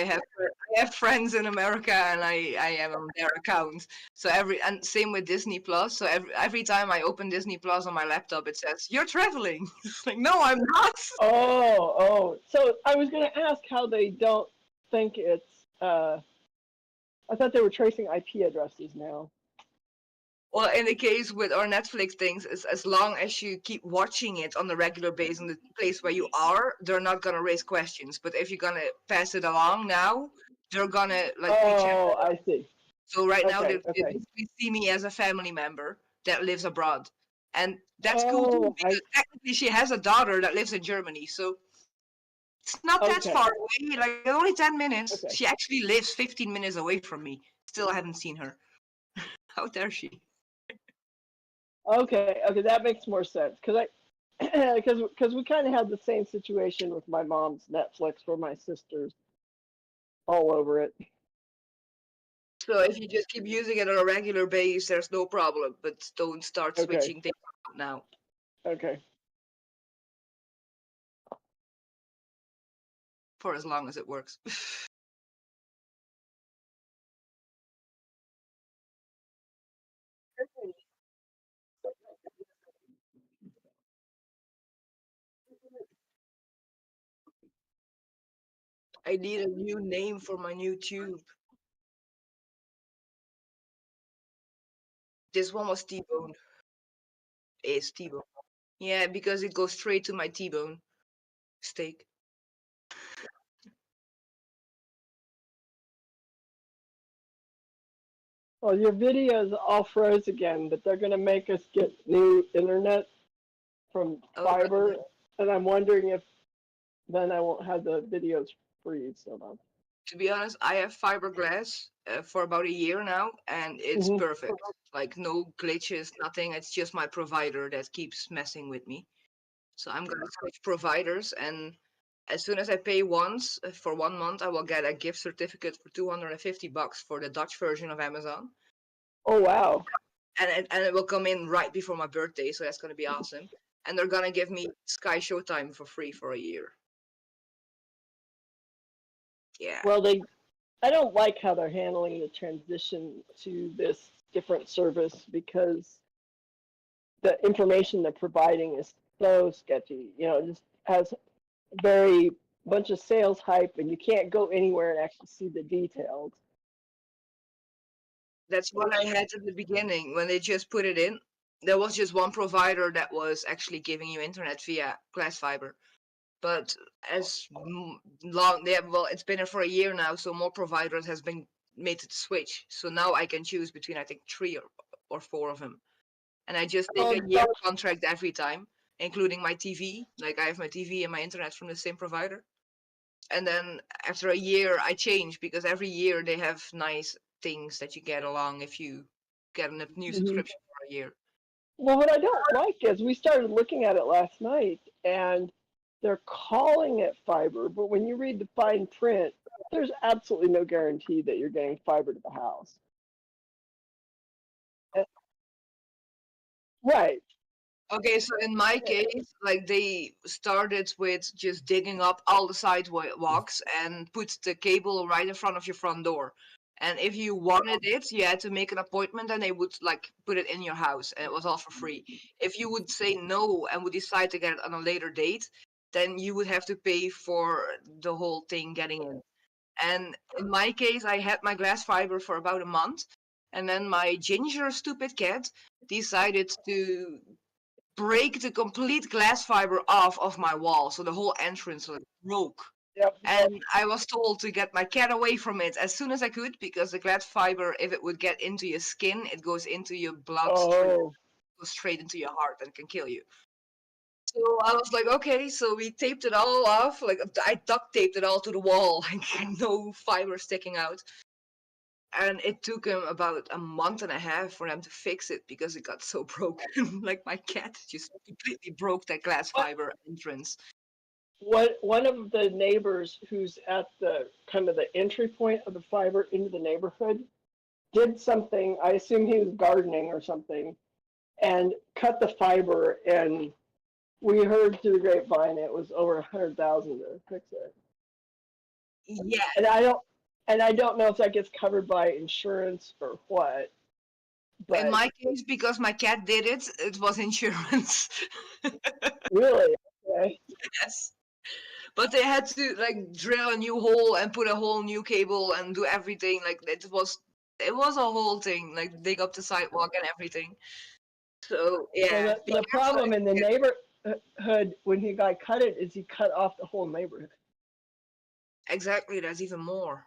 have friends in America, and I am on their account. So and same with Disney Plus. So every time I open Disney Plus on my laptop, it says you're traveling. It's like, no, I'm not. Oh. So I was going to ask how they don't think it's. I thought they were tracing IP addresses now. Well, in the case with our Netflix things, as long as you keep watching it on a regular basis in the place where you are, they're not gonna raise questions. But if you're gonna pass it along now, they're gonna like reach out. Oh, I see. So right now Okay, they okay. basically see me as a family member that lives abroad, and that's cool too Oh, because technically she has a daughter that lives in Germany, so it's not that okay, far away. Like only 10 minutes. okay. She actually lives 15 minutes away from me. Still haven't seen her. How dare she? Okay, that makes more sense because because we kind of had the same situation with my mom's Netflix where my sister's all over it. So if you just keep using it on a regular basis, there's no problem. But don't start Okay, switching things out now okay. for as long as it works. I need a new name for my new tube. This one was T-bone. Is T-bone. Yeah, because it goes straight to my T-bone steak. Well, your videos all froze again, but they're gonna make us get new internet from Oh, fiber, and I'm wondering if then I won't have the videos freeze so much. to be honest, I have fiberglass for about a year now, and it's Hmm. perfect. Like no glitches, nothing. It's just my provider that keeps messing with me. So I'm gonna switch providers, and as soon as I pay once for 1 month, I will get a gift certificate for $250 for the Dutch version of Amazon, Oh wow. and it will come in right before my birthday, so that's gonna be awesome. And they're gonna give me Sky Showtime for free for a year. Yeah. Well, I don't like how they're handling the transition to this different service because the information they're providing is so sketchy. You know, it just has very bunch of sales hype, and you can't go anywhere and actually see the details. That's what I had at the beginning when they just put it in. There was just one provider that was actually giving you internet via glass fiber. But as long, yeah, well, it's been there for a year now, so more providers has been made it switch. So now I can choose between I think three or four of them, and I just take a year contract every time, including my TV. Like I have my TV and my internet from the same provider, and then after a year I change because every year they have nice things that you get along if you get a new Hmm. subscription for a year. Well, what I don't like is we started looking at it last night, and they're calling it fiber, but when you read the fine print, there's absolutely no guarantee that you're getting fiber to the house. Uh, Right. Okay, so in my case, like they started with just digging up all the sidewalks and put the cable right in front of your front door. And if you wanted it, you had to make an appointment and they would like put it in your house and it was all for free. If you would say no and would decide to get it on a later date, then you would have to pay for the whole thing getting in. And in my case, I had my glass fiber for about a month, and then my ginger stupid cat decided to break the complete glass fiber off of my wall, so the whole entrance like broke. Yep. And I was told to get my cat away from it as soon as I could, because the glass fiber, if it would get into your skin, it goes into your bloodstream, Oh, goes straight into your heart and can kill you. So I was like, okay, so we taped it all off. Like I duct taped it all to the wall, like no fiber sticking out. And it took him about a month and a half for them to fix it because it got so broken. Like my cat just completely broke that glass fiber entrance. one of the neighbors who's at the kind of the entry point of the fiber into the neighborhood did something. I assume he was gardening or something, and cut the fiber. And we heard through the grapevine it was over 100,000 to fix it. Yeah. And I don't know if that gets covered by insurance or what. But in my case, because my cat did it, it was insurance. really, okay. Yes. But they had to like drill a new hole and put a whole new cable and do everything. Like it was a whole thing. Like dig up the sidewalk and everything. So yeah. Well, the problem in the neighborhood when he got cut it is he cut off the whole neighborhood. Exactly, there's even more.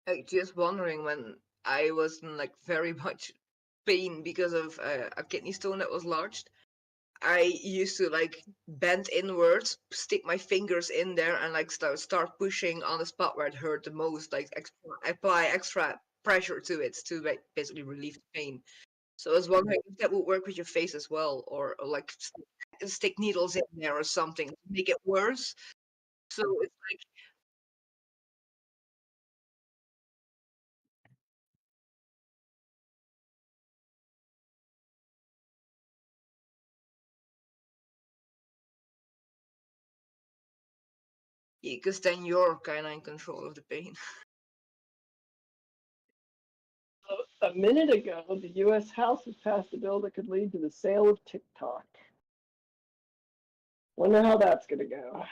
Like just wondering, when I was in like very much pain because of a kidney stone that was lodged, I used to like bend inwards, stick my fingers in there, and like start pushing on the spot where it hurt the most, like apply extra pressure to it to like basically relieve the pain. So I was wondering if that would work with your face as well, or like stick needles in there or something to make it worse. So it's like, because then you're kind of in control of the pain. A minute ago, the U.S. House has passed a bill that could lead to the sale of TikTok. Wonder how that's going to go.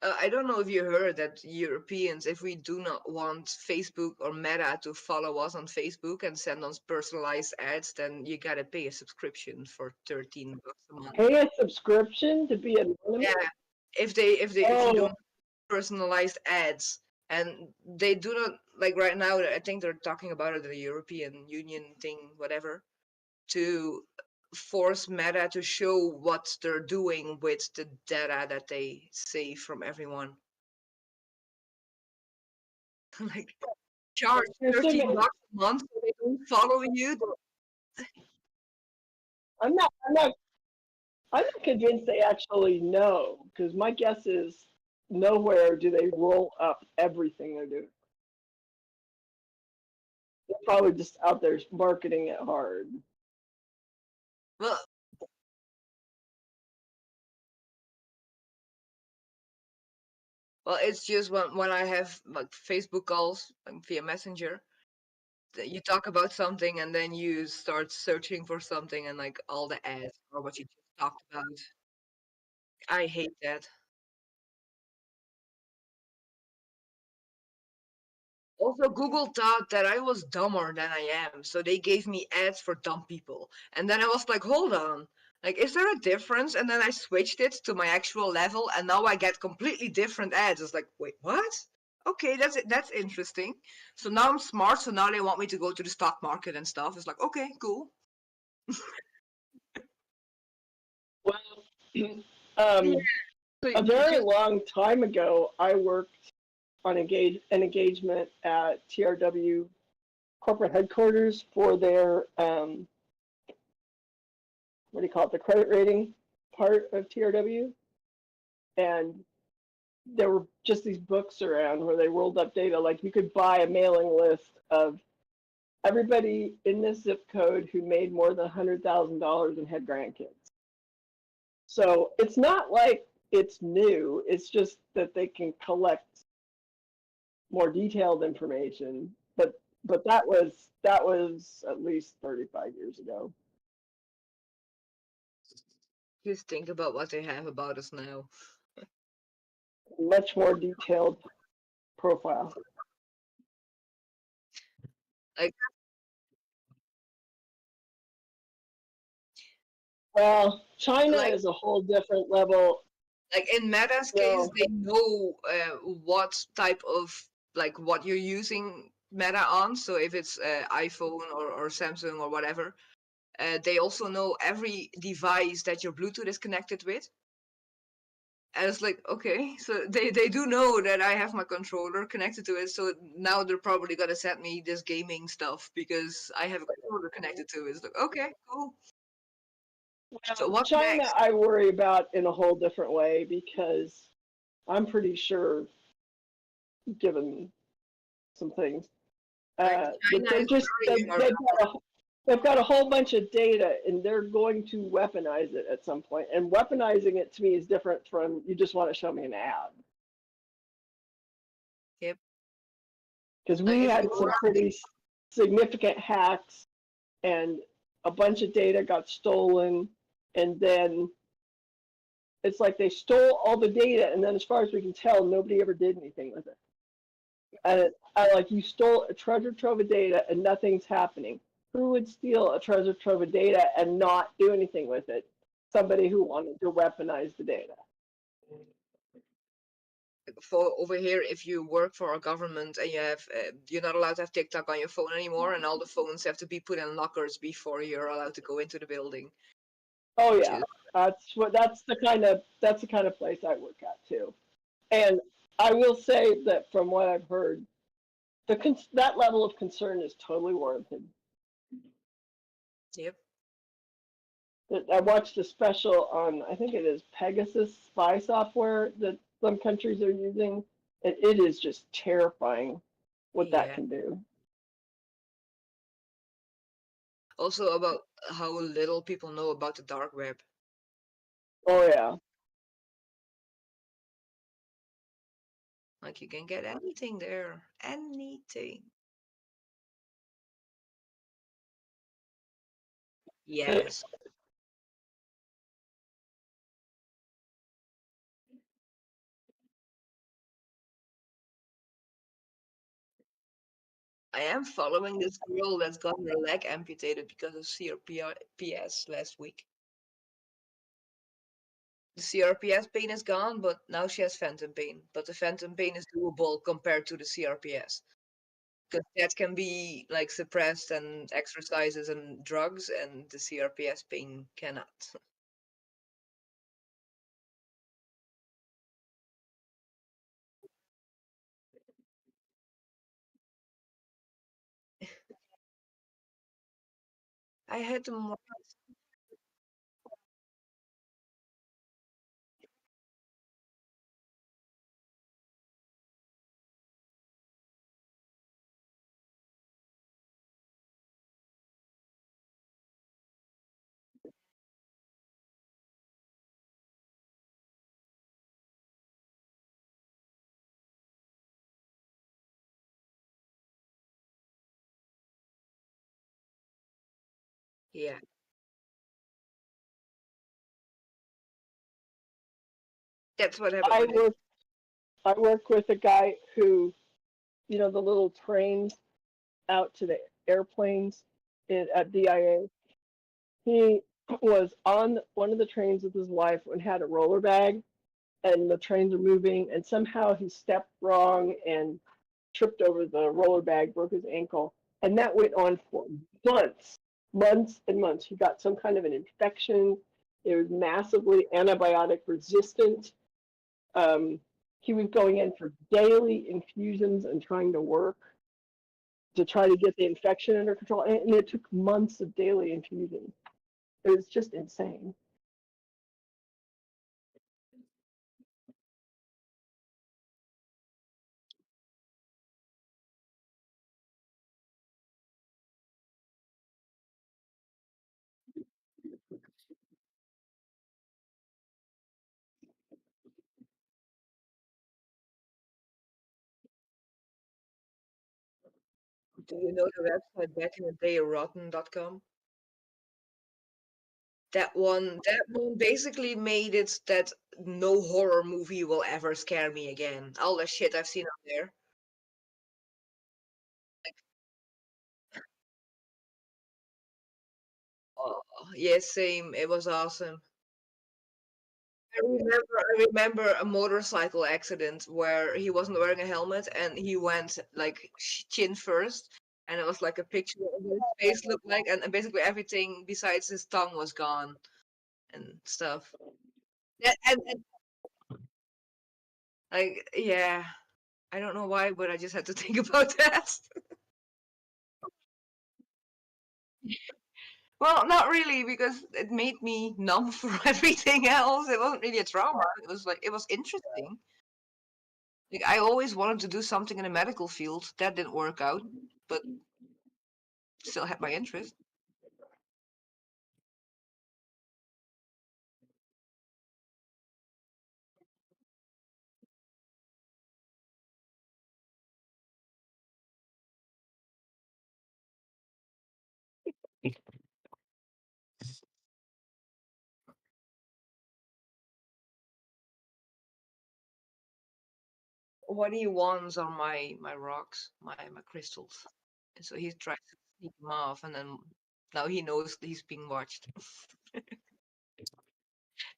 I don't know if you heard that Europeans, if we do not want Facebook or Meta to follow us on Facebook and send us personalized ads, then you gotta pay a subscription for $13 a month. Pay a subscription to be anonymous? Yeah, if you Oh, don't personalized ads, and they do not, like right now, I think they're talking about it, the European Union thing, whatever, to force Meta to show what they're doing with the data that they save from everyone. Like charge you're assuming, $13 a month so they don't follow you. I'm not, I'm not, I'm not convinced they actually know, because my guess is nowhere do they roll up everything they're doing. They're probably just out there marketing it hard. Well, it's just when I have like Facebook calls like, via Messenger, that you talk about something and then you start searching for something and like all the ads or what you just talked about. I hate that. Also, Google thought that I was dumber than I am, so they gave me ads for dumb people. And then I was like, hold on, like, is there a difference? And then I switched it to my actual level, and now I get completely different ads. It's like, wait, what? Okay, that's interesting. So now I'm smart, so now they want me to go to the stock market and stuff. It's like, okay, cool. Well, Yeah, so a very long time ago, I worked on an engagement at TRW corporate headquarters for their what do you call it, the credit rating part of TRW, and there were just these books around where they rolled up data. Like you could buy a mailing list of everybody in this zip code who made more than $100,000 and had grandkids. So it's not like it's new. It's just that they can collect more detailed information. But that was at least 35 years ago. Just think about what they have about us now. Much more detailed profile. Like, Well, China like, is a whole different level. like in Meta's No. case, they know what type of like what you're using Meta on. So if it's iPhone or Samsung or whatever, they also know every device that your Bluetooth is connected with. And it's like, okay, so they do know that I have my controller connected to it. So now they're probably gonna send me this gaming stuff because I have a controller connected to it. It's like, okay, cool. So what's China, next? I worry about in a whole different way because I'm pretty sure, given some things, Like that China they're is just worrying they've got a whole bunch of data and they're going to weaponize it at some point. And weaponizing it to me is different from you just want to show me an ad. Yep. Because Like we if had you some pretty significant hacks and a bunch of data got stolen, and then it's like they stole all the data, and then as far as we can tell, nobody ever did anything with it. And I like you stole a treasure trove of data and nothing's happening. Who would steal a treasure trove of data and not do anything with it? Somebody who wanted to weaponize the data. for over here, if you work for a government and you have you're not allowed to have TikTok on your phone anymore, and all the phones have to be put in lockers before you're allowed to go into the building. Oh yeah, that's the kind of place I work at too. And I will say that from what I've heard, that level of concern is totally warranted. Yep. I watched a special on, I think it is Pegasus spy software that some countries are using, and it is just terrifying what that Yeah. can do. Also about how little people know about the dark web. Oh yeah. Like you can get anything there, anything. Yes. I am following this girl that's got her leg amputated because of CRPS last week. The CRPS pain is gone, but now she has phantom pain. But the phantom pain is doable compared to the CRPS. Because that can be like suppressed and exercises and drugs, and the CRPS pain cannot. I had to. Yeah, that's what happened I with it. work I work with a guy who, the little trains out to the airplanes at DIA. He was on one of the trains with his wife and had a roller bag, and the trains are moving, and somehow he stepped wrong and tripped over the roller bag, broke his ankle, and that went on for months and months. He got some kind of an infection. It was massively antibiotic resistant. Um, he was going in for daily infusions and trying to work to try to get the infection under control, and it took months of daily infusions. It was just insane. Do you know the website back in the day, rotten.com? That one basically made it that no horror movie will ever scare me again. All the shit I've seen on there. Oh, yeah, same. It was awesome. I remember a motorcycle accident where he wasn't wearing a helmet and he went like chin first, and it was like a picture of what his face looked like, and basically everything besides his tongue was gone and stuff. Yeah, and like, yeah, I don't know why, but I just had to think about that. Well, not really, because it made me numb for everything else. It wasn't really a trauma. It was like it was interesting. Like I always wanted to do something in the medical field. That didn't work out, but still had my interest. What he wants are my rocks, my crystals. And so he tries to sneak them off, and then now he knows he's being watched.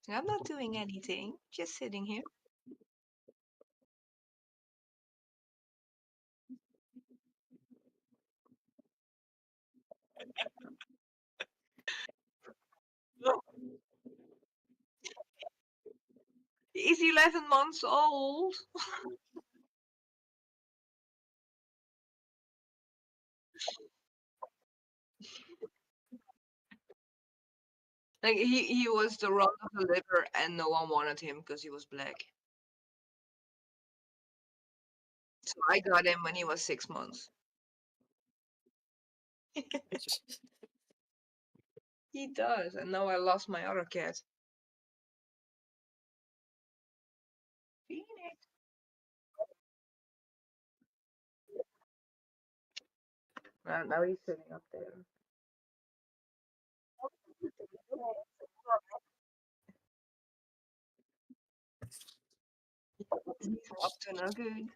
I'm not doing anything, just sitting here. He's 11 months old. Like he was the run of the liver, and no one wanted him because he was black. So I got him when he was 6 months. He does, and now I lost my other cat. Phoenix. Now he's sitting up there. He's up to no good.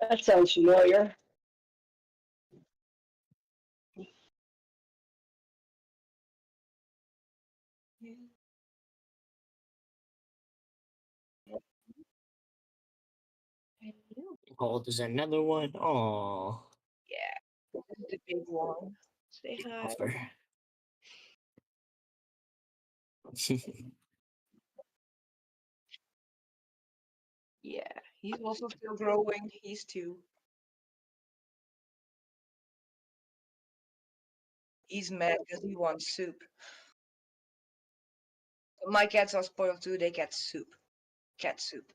That sounds familiar. Oh, there's another one. Oh, Yeah, this is the big one. Say hi. offer. Yeah, he's also still growing. He's 2. He's mad because he wants soup. My cats are spoiled too. They get soup. Cat soup.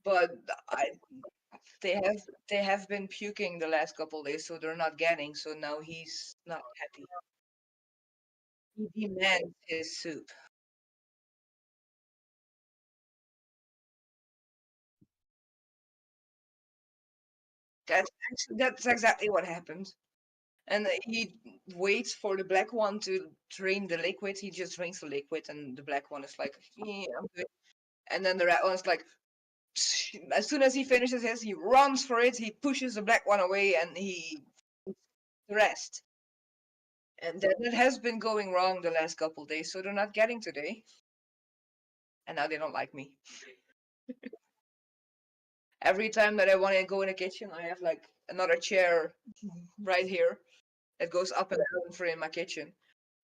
But I, they have been puking the last couple days, so they're not getting. So now he's not happy. He demands his soup. That's exactly what happened. And he waits for the black one to drain the liquid. He just drinks the liquid, and the black one is like, "Yeah, I'm good." And then the red one's like, as soon as he finishes his, he runs for it. He pushes the black one away, and he the rest. And that has been going wrong the last couple days, so they're not getting today. And now they don't like me. Every time that I want to go in the kitchen, I have like another chair right here that goes up and down for in my kitchen.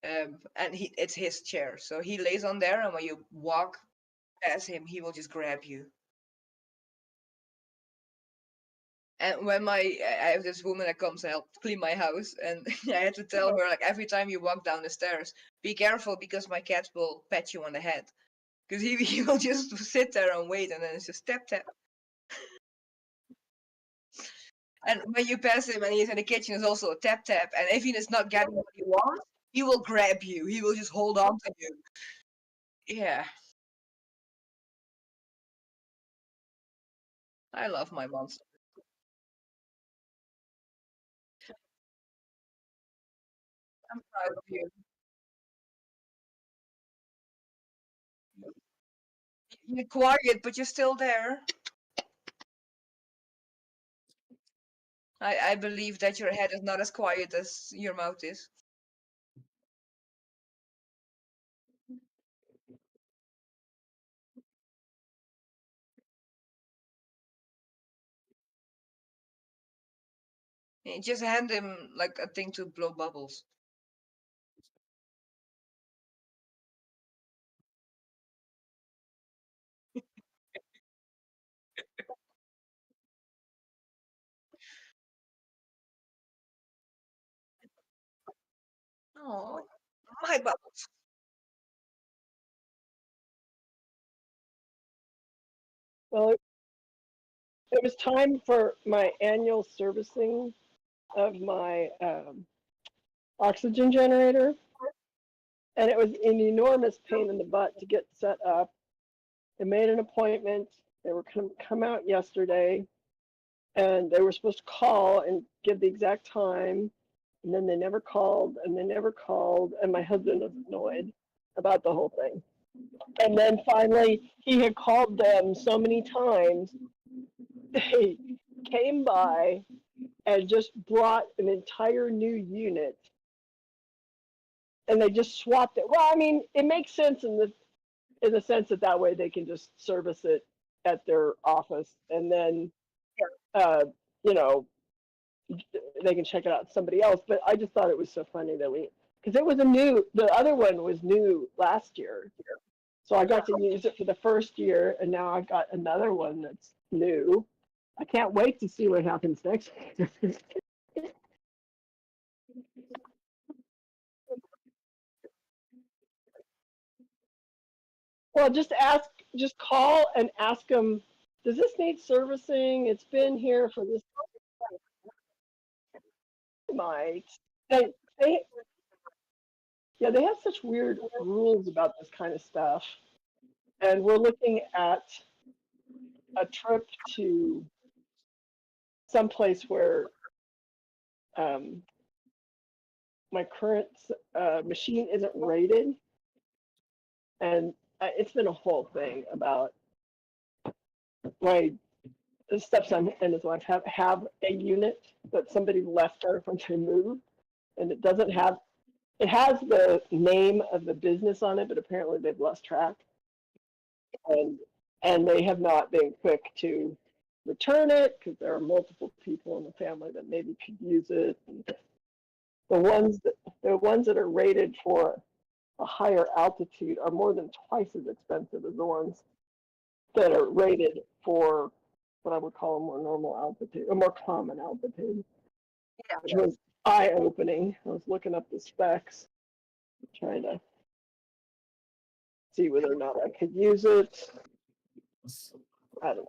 And it's his chair, so he lays on there, and when you walk past him, he will just grab you. And when I have this woman that comes to help clean my house, and I had to tell her, like, every time you walk down the stairs, be careful because my cat will pat you on the head, because he will just sit there and wait, and then it's just tap tap. And when you pass him and he's in the kitchen, it's also a tap tap. And if he is not getting what he wants, he will grab you. He will just hold on to you. Yeah. I love my monster. I'm proud of you. You're quiet, but you're still there. I believe that your head is not as quiet as your mouth is. You just hand him like a thing to blow bubbles. Oh, my bubbles. Well, it was time for my annual servicing of my oxygen generator, and it was an enormous pain in the butt to get set up. I made an appointment. They were come out yesterday, and they were supposed to call and give the exact time, and then they never called, and they never called, and my husband was annoyed about the whole thing. And then finally, he had called them so many times, they came by and just brought an entire new unit, and they just swapped it. Well, I mean, it makes sense in the sense that that way they can just service it at their office, and then uh, you know, they can check it out somebody else. But I just thought it was so funny that because it was the other one was new last year, so I got to use it for the first year, and now I've got another one that's new. I can't wait to see what happens next year. Well, just call and ask them, does this need servicing? It's been here for this might. They, they, yeah, they have such weird rules about this kind of stuff. And we're looking at a trip to someplace where um, my current machine isn't rated. And it's been a whole thing about my stepson and his wife have a unit that somebody left there when they moved. And it has the name of the business on it, but apparently they've lost track. And, and they have not been quick to return it because there are multiple people in the family that maybe could use it. And the ones that are rated for a higher altitude are more than twice as expensive as the ones that are rated for what I would call a more normal altitude, a more common altitude, which was eye-opening. I was looking up the specs, trying to see whether or not I could use it. I don't know.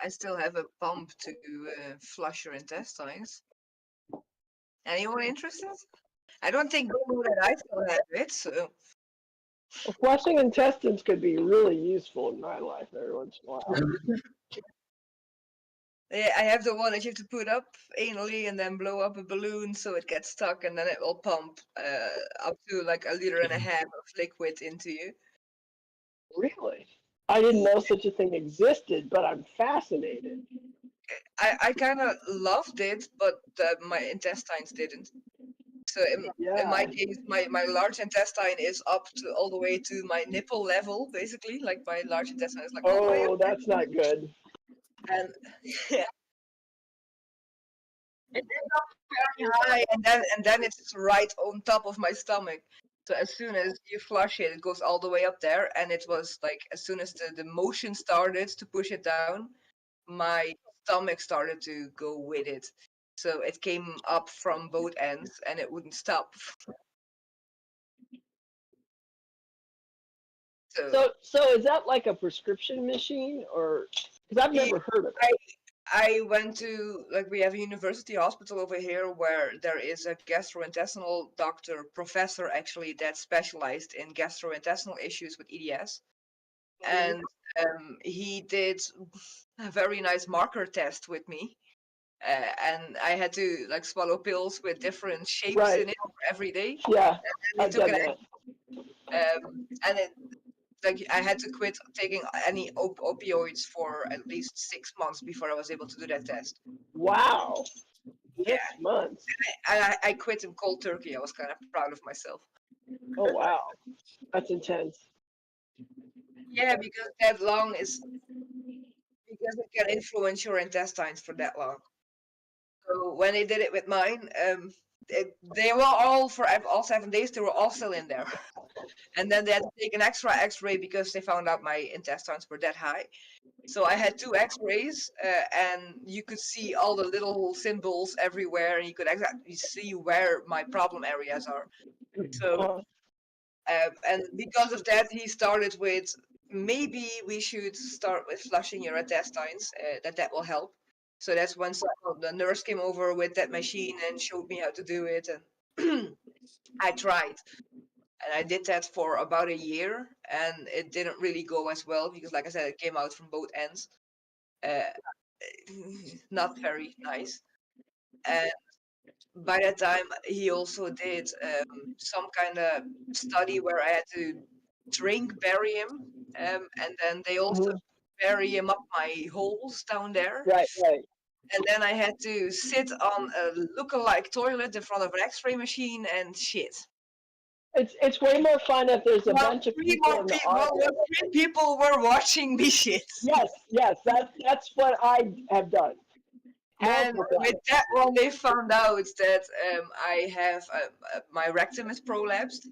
I still have a pump to flush your intestines. Anyone interested? I don't think they know that I still have it, so. Well, flushing intestines could be really useful in my life every once in a while. Yeah, I have the one that you have to put up anally and then blow up a balloon so it gets stuck, and then it will pump up to like 1.5 liters of liquid into you. Really? I didn't know such a thing existed, but I'm fascinated. I kind of loved it, but my intestines didn't. So in my case, my large intestine is up to all the way to my nipple level, basically. Like my large intestine is like all the way up. Oh, that's not good. And yeah, it is up very high, and then it's right on top of my stomach. So as soon as you flush it, it goes all the way up there. And it was like as soon as the motion started to push it down, my stomach started to go with it. So it came up from both ends and it wouldn't stop. So is that like a prescription machine, or because I've Yeah, never heard of it? I went to, like, we have a university hospital over here where there is a gastrointestinal doctor, professor actually, that specialized in gastrointestinal issues with EDS. And he did a very nice marker test with me. And I had to like swallow pills with different shapes Right. in it every day. Yeah, And he I've took done it, that. and it, like I had to quit taking any opioids for at least 6 months before I was able to do that test. Wow, Yeah, 6 months. and I quit in cold turkey. I was kind of proud of myself. Oh wow, that's intense. Yeah, because that long is because it can influence your intestines for that long. So when they did it with mine, they were all for all 7 days. They were all still in there, and then they had to take an extra X-ray because they found out my intestines were that high. So I had 2 X-rays, and you could see all the little symbols everywhere, and you could exactly see where my problem areas are. So, and because of that, he started with maybe we should start with flushing your intestines. That will help. So that's when the nurse came over with that machine and showed me how to do it, and I tried. And I did that for about a year, and it didn't really go as well because, like I said, it came out from both ends. Uh, not very nice. And by that time, he also did some kind of study where I had to drink barium, and then they also barium up my holes down there. Right, right. And then I had to sit on a look-alike toilet in front of an X-ray machine and shit. It's way more fun if there's a bunch of people in the audience. 3 people were watching me shit. Yes, that's what I have done. And with that one, they found out that I have my rectum is prolapsed,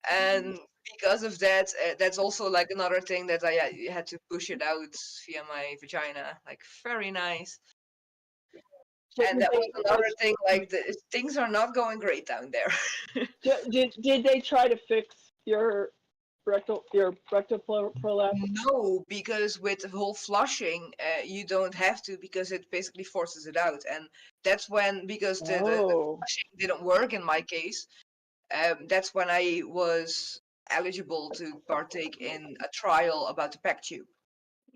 and because of that, that's also like another thing that I had to push it out via my vagina. Like very nice. And that was another thing. Like things are not going great down there. Did they try to fix your rectal prolapse? No, because with the whole flushing, you don't have to because it basically forces it out, and that's when because the flushing didn't work in my case. That's when I was eligible to partake in a trial about the PEG tube.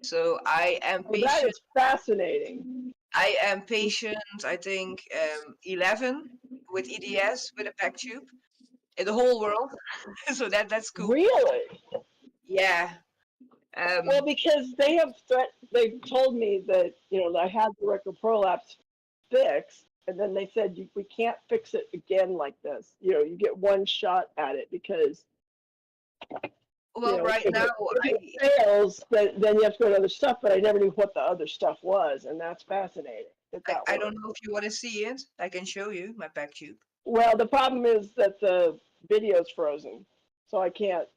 So I am patient. That is fascinating. I am patient, I think, 11 with EDS with a PEG tube in the whole world. So that's cool. Really? Yeah. Well, because they told me that I had the rectal prolapse fixed, and then they said we can't fix it again like this. You get one shot at it because. Well, right now, if it fails, then you have to go to other stuff. But I never knew what the other stuff was, and that's fascinating. I don't know if you want to see it. I can show you my PEG tube. Well, the problem is that the video's frozen, so I can't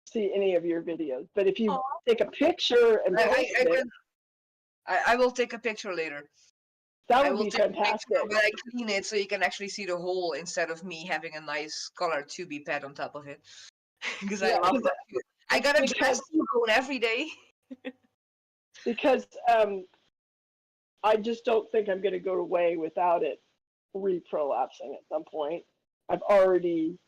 see any of your videos. But if you take a picture and I will take a picture later. That would be fantastic. When I clean it, so you can actually see the hole instead of me having a nice colored tubey pad on top of it. Because I love that. I gotta dress bone every day. Because I just don't think I'm going to go away without it reprolapsing at some point. I've already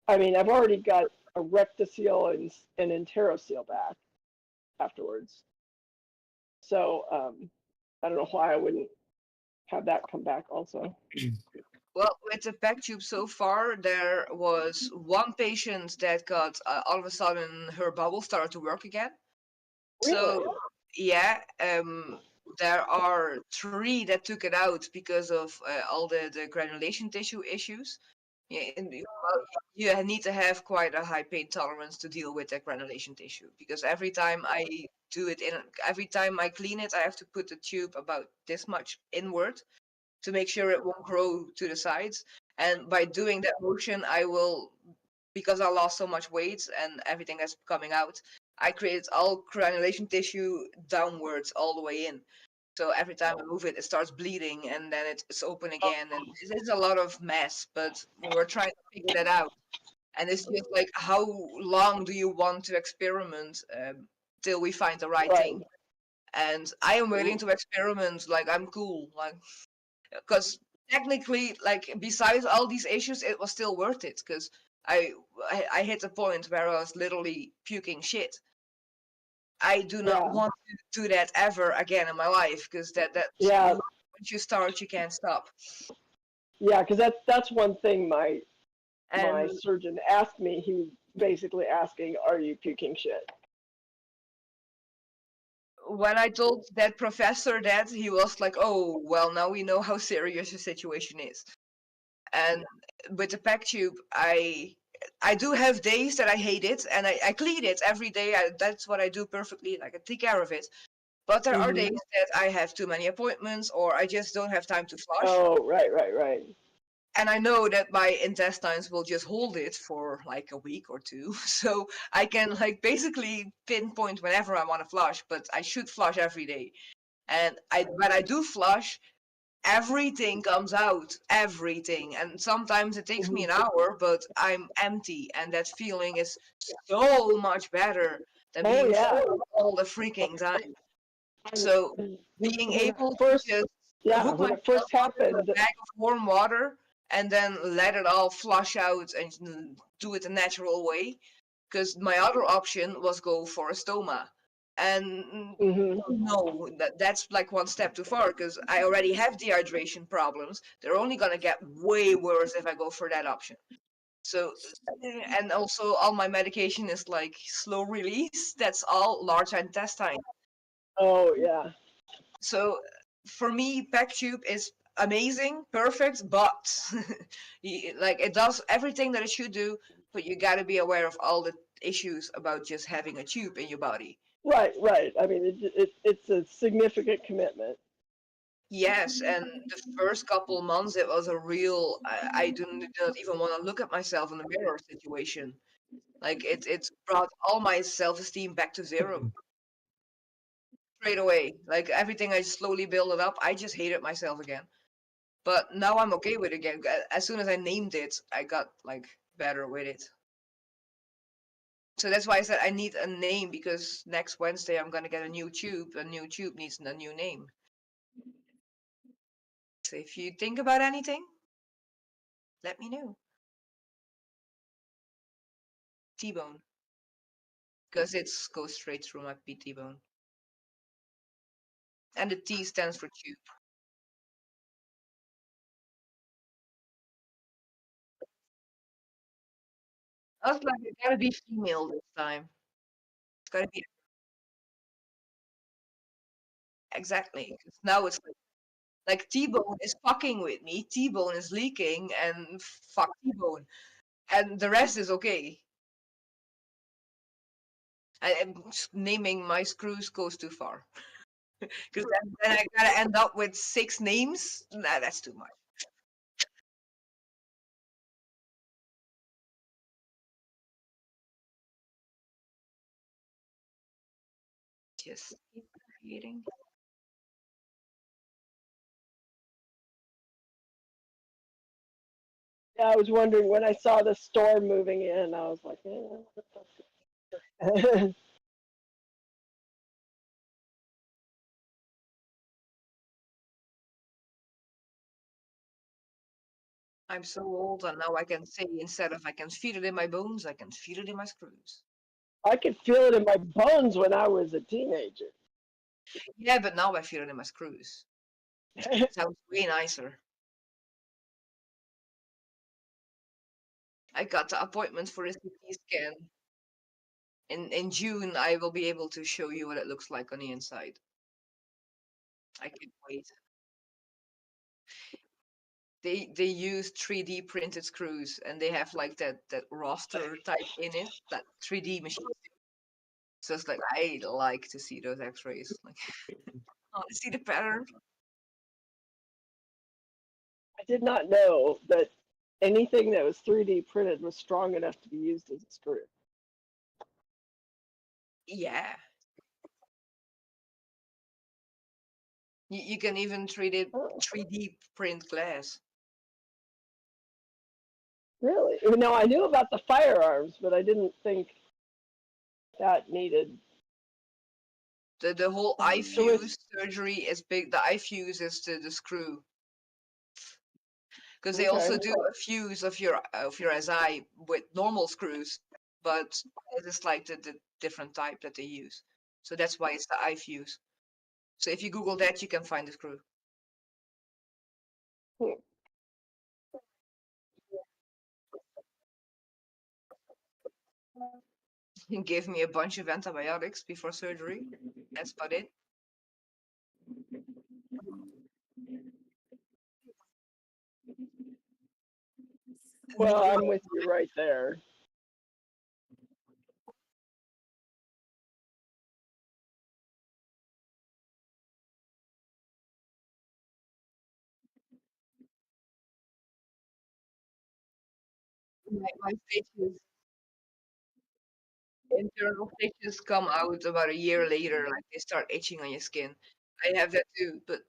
got a rectocele and enterocele back afterwards. So I don't know why I wouldn't have that come back also. Well, with the PEG tube so far, there was one patient that got all of a sudden her bubble started to work again. Really? So yeah, there are 3 that took it out because of all the granulation tissue issues. Yeah, and you need to have quite a high pain tolerance to deal with that granulation tissue because every time I clean it, I have to put the tube about this much inward to make sure it won't grow to the sides. And by doing that motion, because I lost so much weight and everything that's coming out, I create all granulation tissue downwards all the way in. So every time I move it, it starts bleeding, and then it's open again, and it's a lot of mess. But we're trying to figure that out. And it's just like, how long do you want to experiment till we find the right thing? And I am willing to experiment. Like, I'm cool, like, because technically, like, besides all these issues, it was still worth it. Because I hit a point where I was literally puking shit. I do not want to do that ever again in my life, because once you start, you can't stop. Yeah, because that's one thing my surgeon asked me. He was basically asking, "Are you puking shit?" When I told that professor that, he was like, "Oh, well, now we know how serious the situation is." And with the pack tube, I do have days that I hate it, and I clean it every day. That's what I do perfectly. Like, I take care of it. But there are days that I have too many appointments, or I just don't have time to flush. Oh, right. And I know that my intestines will just hold it for like a week or two. So I can like basically pinpoint whenever I want to flush, but I should flush every day. And when I do flush, everything comes out, everything. And sometimes it takes me an hour, but I'm empty, and that feeling is so much better than being full all the freaking time. So being able to just hook when it myself first up with a happened, bag of warm water and then let it all flush out and do it the natural way. Because my other option was go for a stoma. And no, that's like one step too far, because I already have dehydration problems. They're only gonna get way worse if I go for that option. So, and also all my medication is like slow release. That's all large intestine. Oh yeah. So for me, pack tube is amazing, perfect, but like, it does everything that it should do, but you got to be aware of all the issues about just having a tube in your body. Right. I mean, it's a significant commitment. Yes, and the first couple months it was a real I didn't even want to look at myself in the mirror situation. Like, it's brought all my self-esteem back to zero straight away. Like, everything I slowly built it up, I just hated myself again. But now I'm okay with it again. As soon as I named it, I got like better with it. So that's why I said I need a name, because next Wednesday I'm gonna get a new tube. A new tube needs a new name. So if you think about anything, let me know. T-bone, because it's goes straight through my PT bone, and the T stands for tube. I was like, it gotta be female this time. It's gotta be exactly. 'Cause now it's like T-bone is fucking with me. T-bone is leaking, and fuck T-bone, and the rest is okay. I'm naming my screws goes too far, because then I gotta end up with 6 names. Nah, that's too much. Just keep creating. Yeah, I was wondering when I saw the storm moving in. I was like, eh. I'm so old, and now I can say, instead of I can feel it in my bones, I can feel it in my screws. I could feel it in my bones when I was a teenager. Yeah, but now I feel it in my screws. Sounds way nicer. I got the appointment for a CT scan. In June, I will be able to show you what it looks like on the inside. I can't wait. They use 3D printed screws, and they have like that roster type in it, that 3D machine. So it's like, I like to see those X-rays. Like, I want to see the pattern. I did not know that anything that was 3D printed was strong enough to be used as a screw. Yeah. You can even 3D print glass. Really? No, I knew about the firearms, but I didn't think that needed. The whole So iFuse surgery is big. The iFuse is the screw, because they also Okay. do a fuse of your SI with normal screws, but it is like the different type that they use. So that's why it's the iFuse. So if you Google that, you can find the screw. He gave me a bunch of antibiotics before surgery. That's about it. Well, I'm with you right there. My stitches, internal stitches come out about a year later, like they start itching on your skin. I have that too, but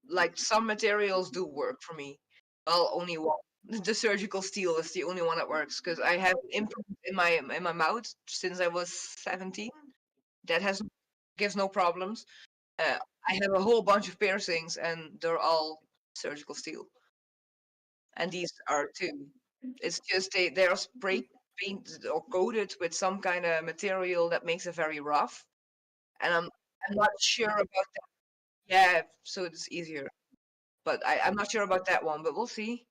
like some materials do work for me. Well, only one. The surgical steel is the only one that works because I have an implant in my mouth since I was 17. That has gives no problems. Uh, I have a whole bunch of piercings and they're all surgical steel, and these are too. It's just they're spray painted or coated with some kind of material that makes it very rough, and I'm not sure about that. Yeah, so it's easier, but I'm not sure about that one, but we'll see.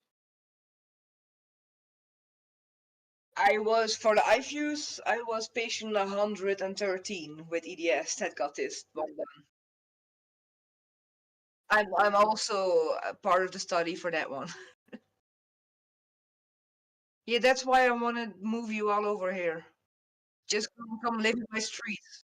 I was for the iFuse, I was patient 113 with EDS that got this one done. I'm also a part of the study for that one. Yeah, that's why I want to move you all over here. Just come live in my streets.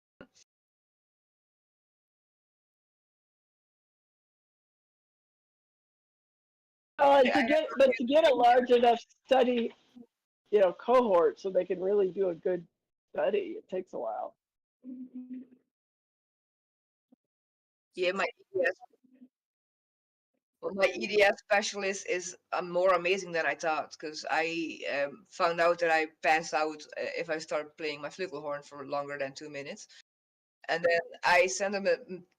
Yeah, To get a large enough study, cohort so they can really do a good study, it takes a while. yeah, my EDS specialist is more amazing than I thought because I found out that I pass out if I start playing my flugelhorn for longer than 2 minutes. And then I sent him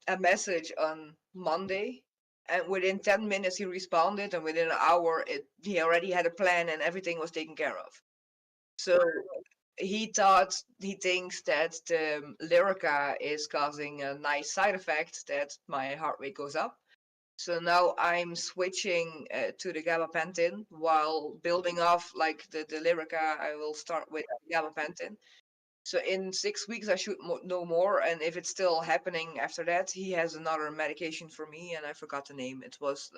a message on Monday, and within 10 minutes he responded, and within an hour he already had a plan and everything was taken care of. So he thinks that the Lyrica is causing a nice side effect that my heart rate goes up. So now I'm switching to the gabapentin while building off like the Lyrica. I will start with gabapentin. So in 6 weeks, I should know more. And if it's still happening after that, he has another medication for me, and I forgot the name. It was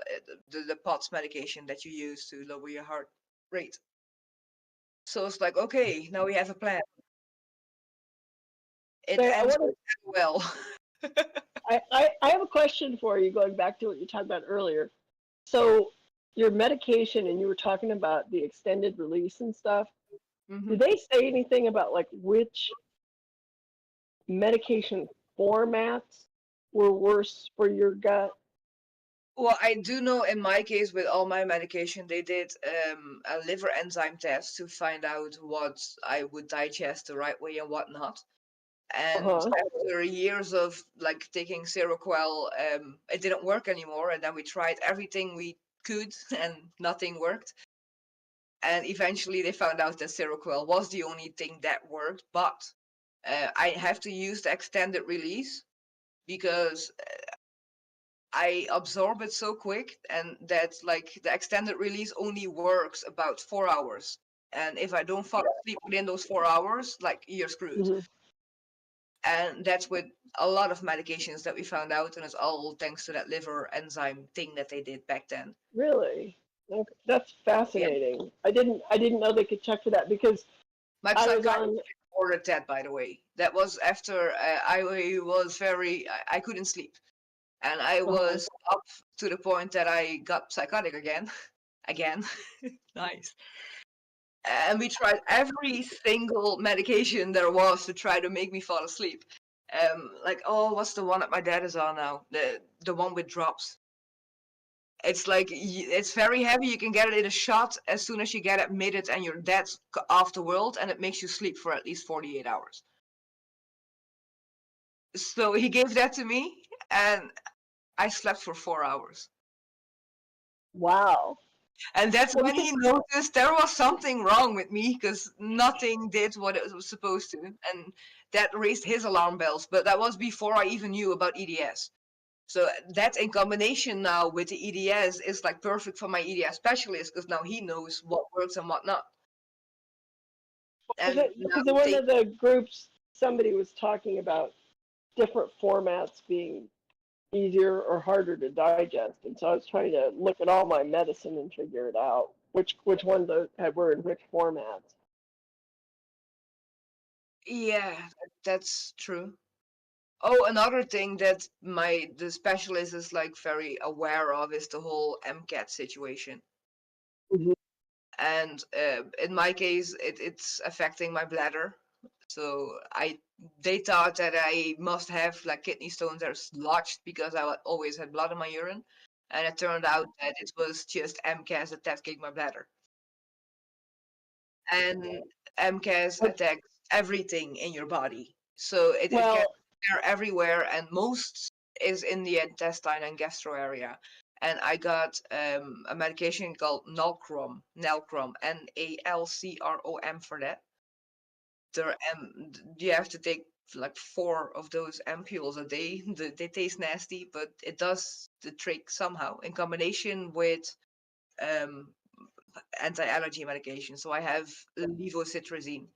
the POTS medication that you use to lower your heart rate. So it's like, okay, now we have a plan. It So ends well. I have a question for you, going back to what you talked about earlier. So your medication, and you were talking about the extended release and stuff. Did they say anything about like which medication formats were worse for your gut? Well, I do know in my case with all my medication, they did a liver enzyme test to find out what I would digest the right way and what not. And after years of like taking Seroquel, it didn't work anymore. And then we tried everything we could, and nothing worked. And eventually, they found out that Seroquel was the only thing that worked. But I have to use the extended release because I absorb it so quick, and that like the extended release only works about 4 hours. And if I don't fall asleep within those 4 hours, like you're screwed. Mm-hmm. And that's with a lot of medications that we found out, and it's all thanks to that liver enzyme thing that they did back then. Really? Okay. That's fascinating. Yeah. I didn't know they could check for that because my psychiatrist ordered that, by the way. That was after I was I couldn't sleep, and I was up to the point that I got psychotic again. Again. Nice. and we tried every single medication there was to try to make me fall asleep. Like, oh, what's the one that my dad is on now? The one with drops. It's like it's very heavy. You can get it in a shot as soon as you get admitted, and you're dead off the world, and it makes you sleep for at least 48 hours. So he gave that to me, and I slept for 4 hours. Wow. And that's when he noticed there was something wrong with me because nothing did what it was supposed to. And that raised his alarm bells. But that was before I even knew about EDS. So that in combination now with the EDS is like perfect for my EDS specialist because now he knows what works and what not. And Because in one of the groups, somebody was talking about different formats being easier or harder to digest, and so I was trying to look at all my medicine and figure it out which ones were in which formats. yeah, that's true. Oh, another thing that the specialist is like very aware of is the whole MCAT situation. Mhm. And in my case, it's affecting my bladder. So they thought that I must have like kidney stones that are lodged because I always had blood in my urine, and it turned out that it was just MCAS attacking my bladder. And MCAS attacks everything in your body, so it gets everywhere, and most is in the intestine and gastro area. And I got a medication called Nalcrom, Nalcrom for that. You have to take like 4 of those ampules a day. They taste nasty, but it does the trick somehow in combination with um, anti-allergy medication. So I have levocitrazine,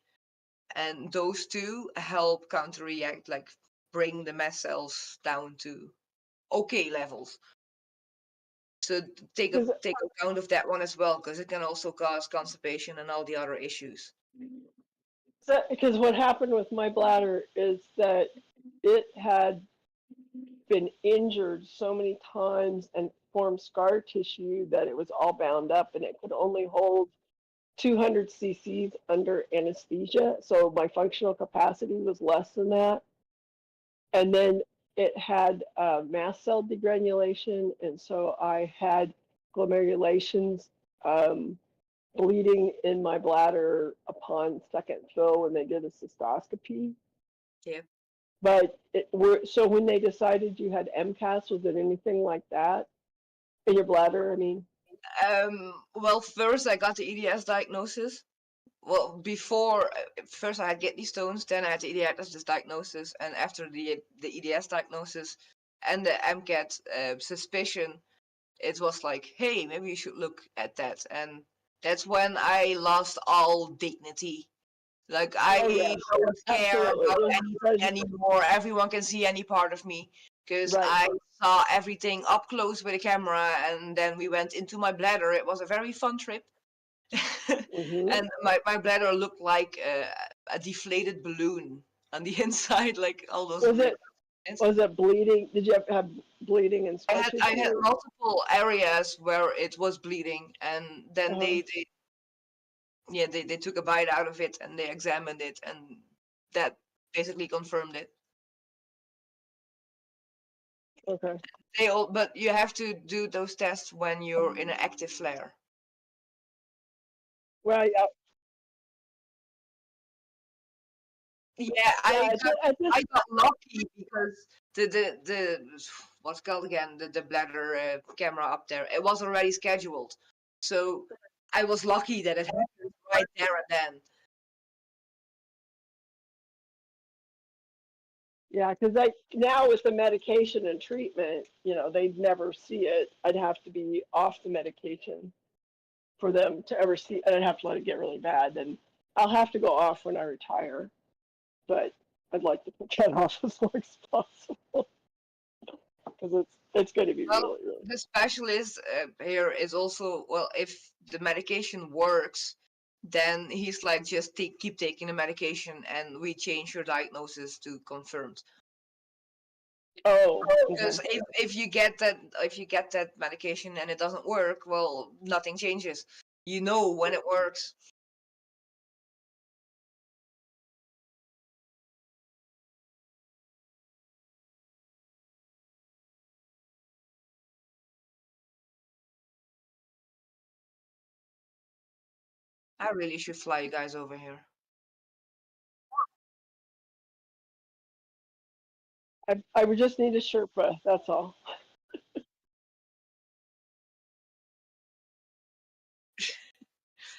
and those two help counteract, like bring the mast cells down to okay levels. So take account of that one as well, because it can also cause constipation and all the other issues. Because what happened with my bladder is that it had been injured so many times and formed scar tissue that it was all bound up, and it could only hold 200 cc's under anesthesia. So my functional capacity was less than that. And then it had mast cell degranulation, and so I had glomerulations, bleeding in my bladder upon second fill when they did a cystoscopy. Yeah. But so when they decided you had MCAS, was it anything like that in your bladder? I mean, well, first I got the EDS diagnosis. Well, before first I had kidney stones, then I had the EDS diagnosis, and after the EDS diagnosis and the MCAT suspicion, it was like, hey, maybe you should look at that. And that's when I lost all dignity. Like I don't care about anything anymore. Everyone can see any part of me because I saw everything up close with a camera, and then we went into my bladder. It was a very fun trip. And my bladder looked like a deflated balloon on the inside, like all those. Was it bleeding? Did you have bleeding and scar tissue? I had multiple areas where it was bleeding, and then they took a bite out of it and they examined it, and that basically confirmed it. Okay. But you have to do those tests when you're in an active flare. Well, yeah. Yeah, I got lucky because the what's called again the bladder camera up there, it was already scheduled, so I was lucky that it happened right there and then. Yeah, because now with the medication and treatment, they'd never see it. I'd have to be off the medication for them to ever see, and I'd have to let it get really bad. And I'll have to go off when I retire, but I'd like to put that off as long as possible because it's going to be really. The specialist here is also, well, if the medication works, then he's like, just keep taking the medication, and we change your diagnosis to confirmed. Oh, because if you get that medication and it doesn't work, well, nothing changes. You know when it works. I really should fly you guys over here. I would just need a Sherpa. That's all.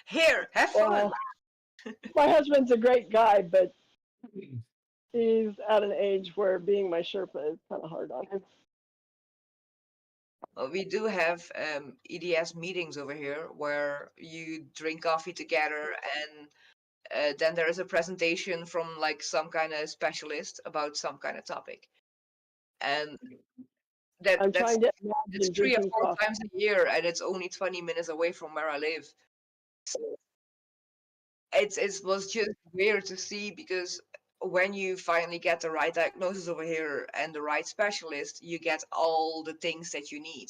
Here, have fun. Well, my husband's a great guy, but he's at an age where being my Sherpa is kind of hard on him. We do have EDS meetings over here where you drink coffee together, and then there is a presentation from like some kind of specialist about some kind of topic, and I'm that's trying to it's imagine 3 or drinking 4 coffee. times a year, and it's only 20 minutes away from where I live. So it was just weird to see, because when you finally get the right diagnosis over here and the right specialist, you get all the things that you need.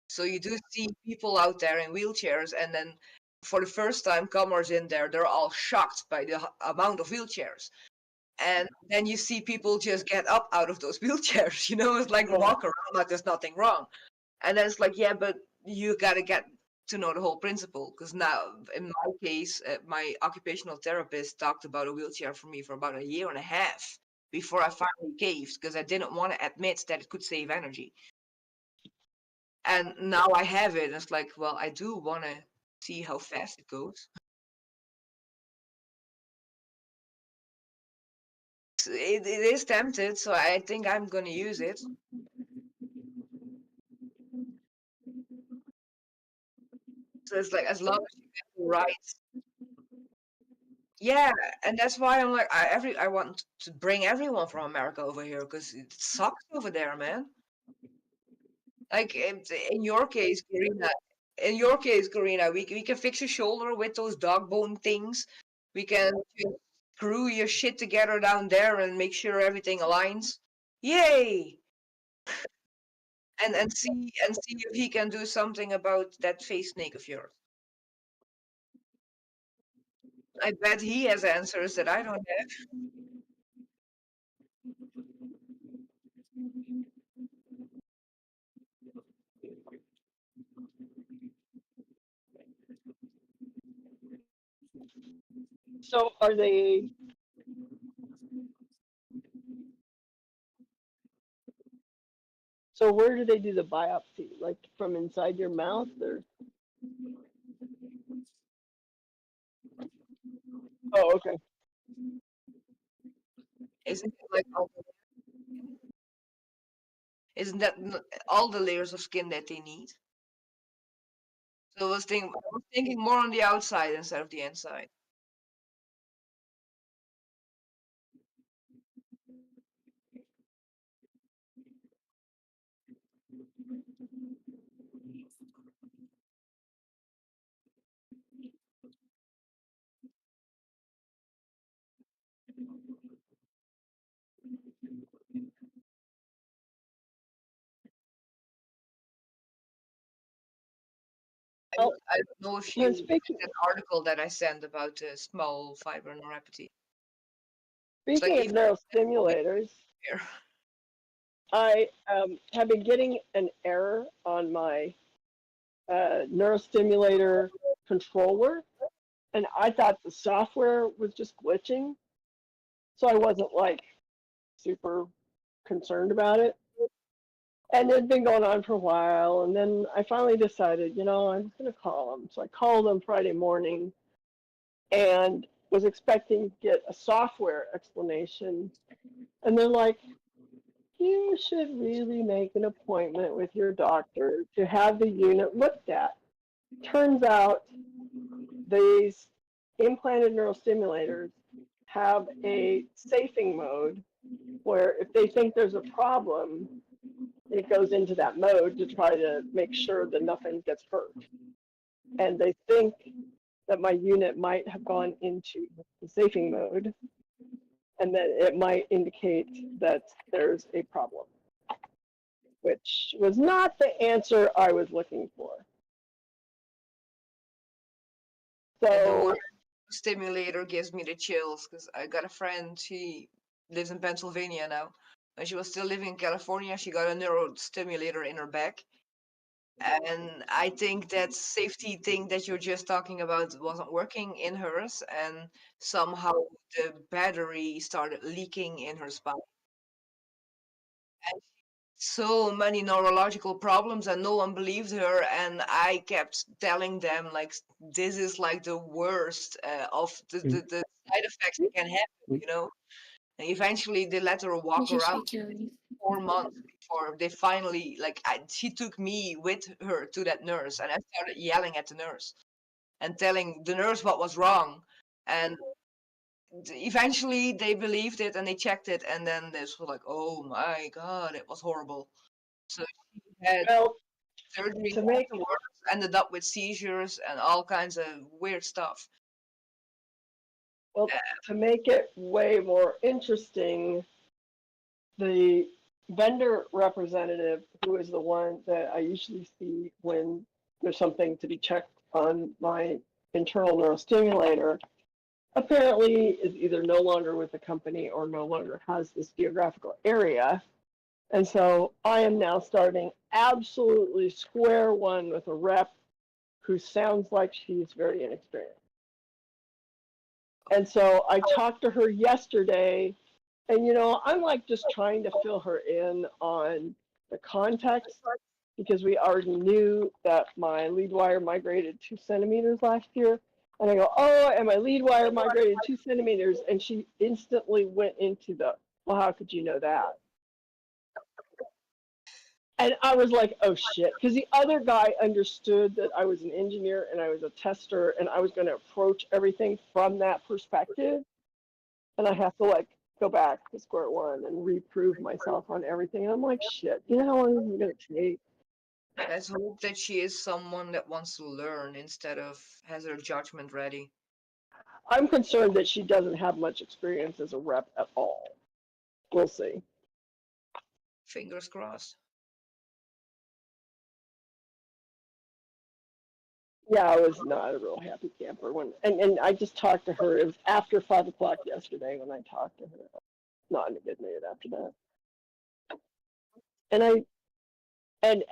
So you do see people out there in wheelchairs, and then for the first time comers in there, they're all shocked by the amount of wheelchairs. And then you see people just get up out of those wheelchairs, it's like Oh, walk around like there's nothing wrong. And then it's like, yeah, but you gotta get to know the whole principle. Because now, in my case, my occupational therapist talked about a wheelchair for me for about a year and a half before I finally caved, because I didn't want to admit that it could save energy. And now I have it, and it's like, well, I do want to see how fast it goes. It is tempted, so I think I'm gonna use it. So it's like, as long as you get the right, yeah, and that's why I'm like, I want to bring everyone from America over here, because it sucks over there, man. Like in your case, Karina, we can fix your shoulder with those dog bone things. We can just screw your shit together down there and make sure everything aligns. Yay! And see if he can do something about that face snake of yours. I bet he has answers that I don't have. so are they? So where do they do the biopsy? Like from inside your mouth, or? Oh, okay. Isn't it like isn't that all the layers of skin that they need? So I was thinking more on the outside instead of the inside. Well, I don't know if you and read that article that I sent about small fiber neuropathy. It's like speaking of even neurostimulators, here. I have been getting an error on my neurostimulator controller, and I thought the software was just glitching, so I wasn't like super concerned about it. And it had been going on for a while, and then I finally decided, I'm going to call them. So I called them Friday morning and was expecting to get a software explanation. And they're like, you should really make an appointment with your doctor to have the unit looked at. Turns out these implanted neurostimulators have a safing mode where if they think there's a problem, it goes into that mode to try to make sure that nothing gets hurt. And they think that my unit might have gone into the safing mode and that it might indicate that there's a problem, which was not the answer I was looking for. And the So, word stimulator gives me the chills, because I got a friend, she lives in Pennsylvania now. When she was still living in California, she got a neurostimulator in her back. And I think that safety thing that you're just talking about wasn't working in hers, and somehow the battery started leaking in her spine. And so many neurological problems, and no one believed her. And I kept telling them, like, this is like the worst of the side effects that can happen, you know. And eventually, they let her walk around 4 months before they finally, like, she took me with her to that nurse, and I started yelling at the nurse and telling the nurse what was wrong. And eventually, they believed it and they checked it, and then they were like, "Oh my god, it was horrible." So she had Well, surgery to make afterwards, ended up with seizures and all kinds of weird stuff. well to make it way more interesting, the vendor representative, who is the one that I usually see when there's something to be checked on my internal neurostimulator, apparently is either no longer with the company or no longer has this geographical area. And so I am now starting absolutely square one with a rep who sounds like she's very inexperienced. And so I talked to her yesterday, and I'm like just trying to fill her in on the context because we already knew that my lead wire migrated 2 centimeters last year. And I go, oh, and my lead wire migrated 2 centimeters. And she instantly went into well, how could you know that? And I was like, oh shit. Because the other guy understood that I was an engineer and I was a tester and I was going to approach everything from that perspective. And I have to like go back to square one and reprove myself on everything. And I'm like, shit, you know how long this is going to take? Let's hope that she is someone that wants to learn instead of has her judgment ready. I'm concerned that she doesn't have much experience as a rep at all. We'll see. Fingers crossed. Yeah, I was not a real happy camper and I just talked to her. It was after 5 o'clock yesterday when I talked to her. Not in a good mood after that. And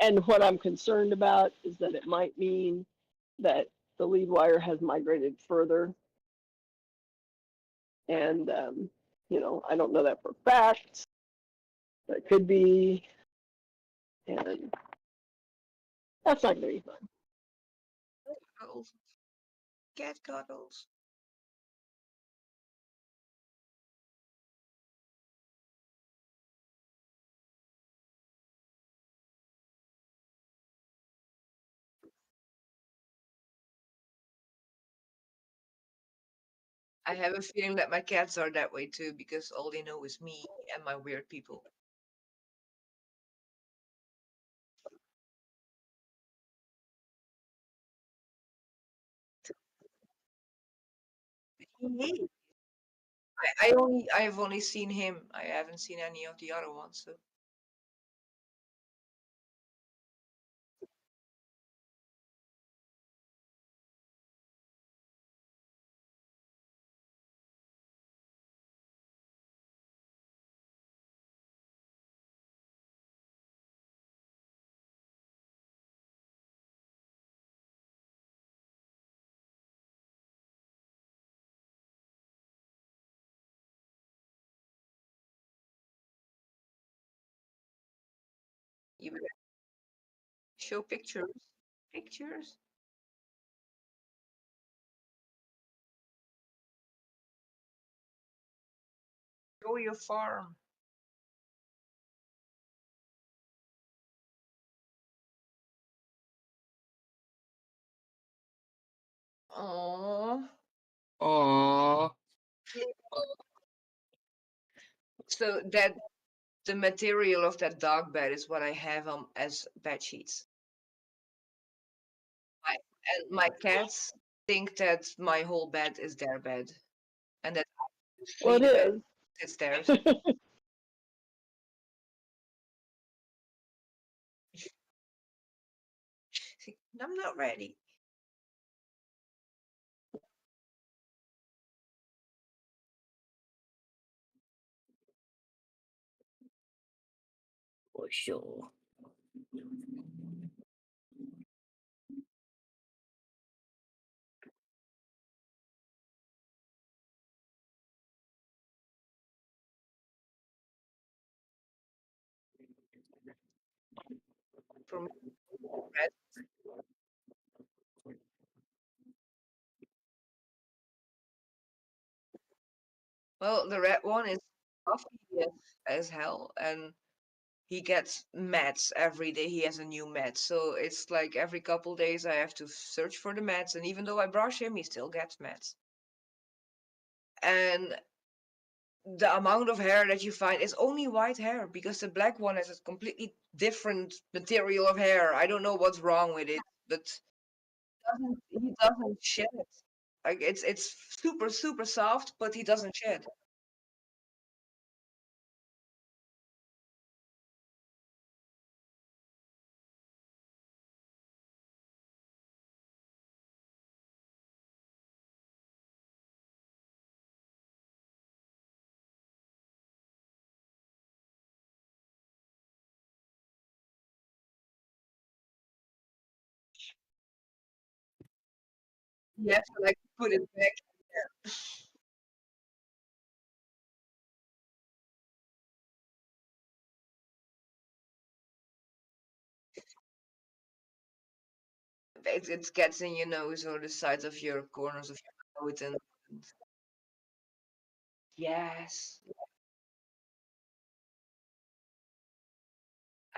and what I'm concerned about is that it might mean that the lead wire has migrated further. And I don't know that for a fact, but it could be. And that's not going to be fun. Cuddles. Cat cuddles. I have a feeling that my cats are that way too because all they know is me and my weird people. Hey. I've only seen him. I haven't seen any of the other ones. So you better show pictures. Pictures. Show your farm. Aww. Aww. So that the material of that dog bed is what I have as bed sheets. And my cats think that my whole bed is their bed, and that Well, actually it the bed is. is theirs. I'm not ready. For sure. from red. Well, the red one is fluffy as hell, and he gets meds every day. He has a new med, so it's like every couple days I have to search for the meds, and even though I brush him, he still gets meds. And the amount of hair that you find is only white hair because the black one has a completely different material of hair. I don't know what's wrong with it, but he doesn't shed. Like it's super soft, but he doesn't shed. You have to like put it back. It gets in your nose or the sides of your corners of your mouth, and yes,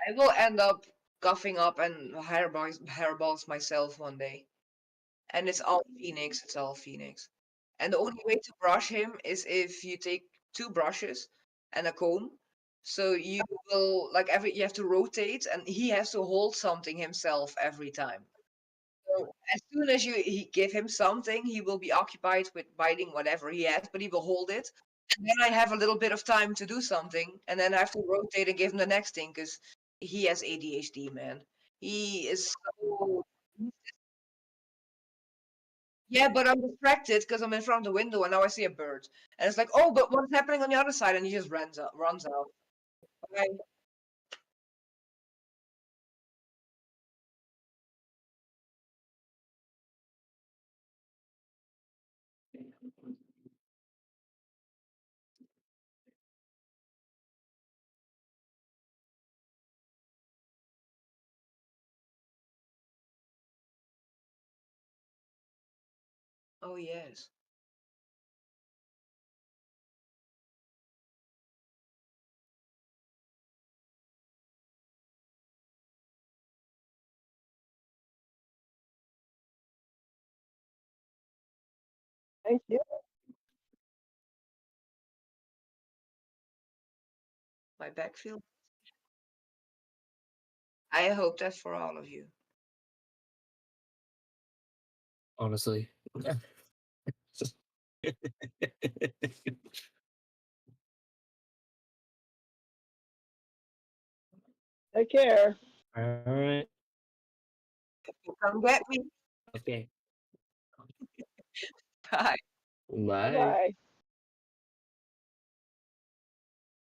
I will end up coughing up and hairballs myself one day. And it's all Phoenix. It's all Phoenix. And the only way to brush him is if you take two brushes and a comb. So you will like every you have to rotate, and he has to hold something himself every time. So as soon as he give him something, he will be occupied with biting whatever he has, but he will hold it. And then I have a little bit of time to do something, and then I have to rotate and give him the next thing because he has ADHD, man. He is so yeah, but I'm distracted because I'm in front of the window and now I see a bird. And it's like, oh, but what's happening on the other side? And he just runs out. Okay. Oh yes. Thank you. My back feels. I hope that for all of you. Honestly. Take care. All right. Come get me. Okay. Bye. Bye Bye. bye.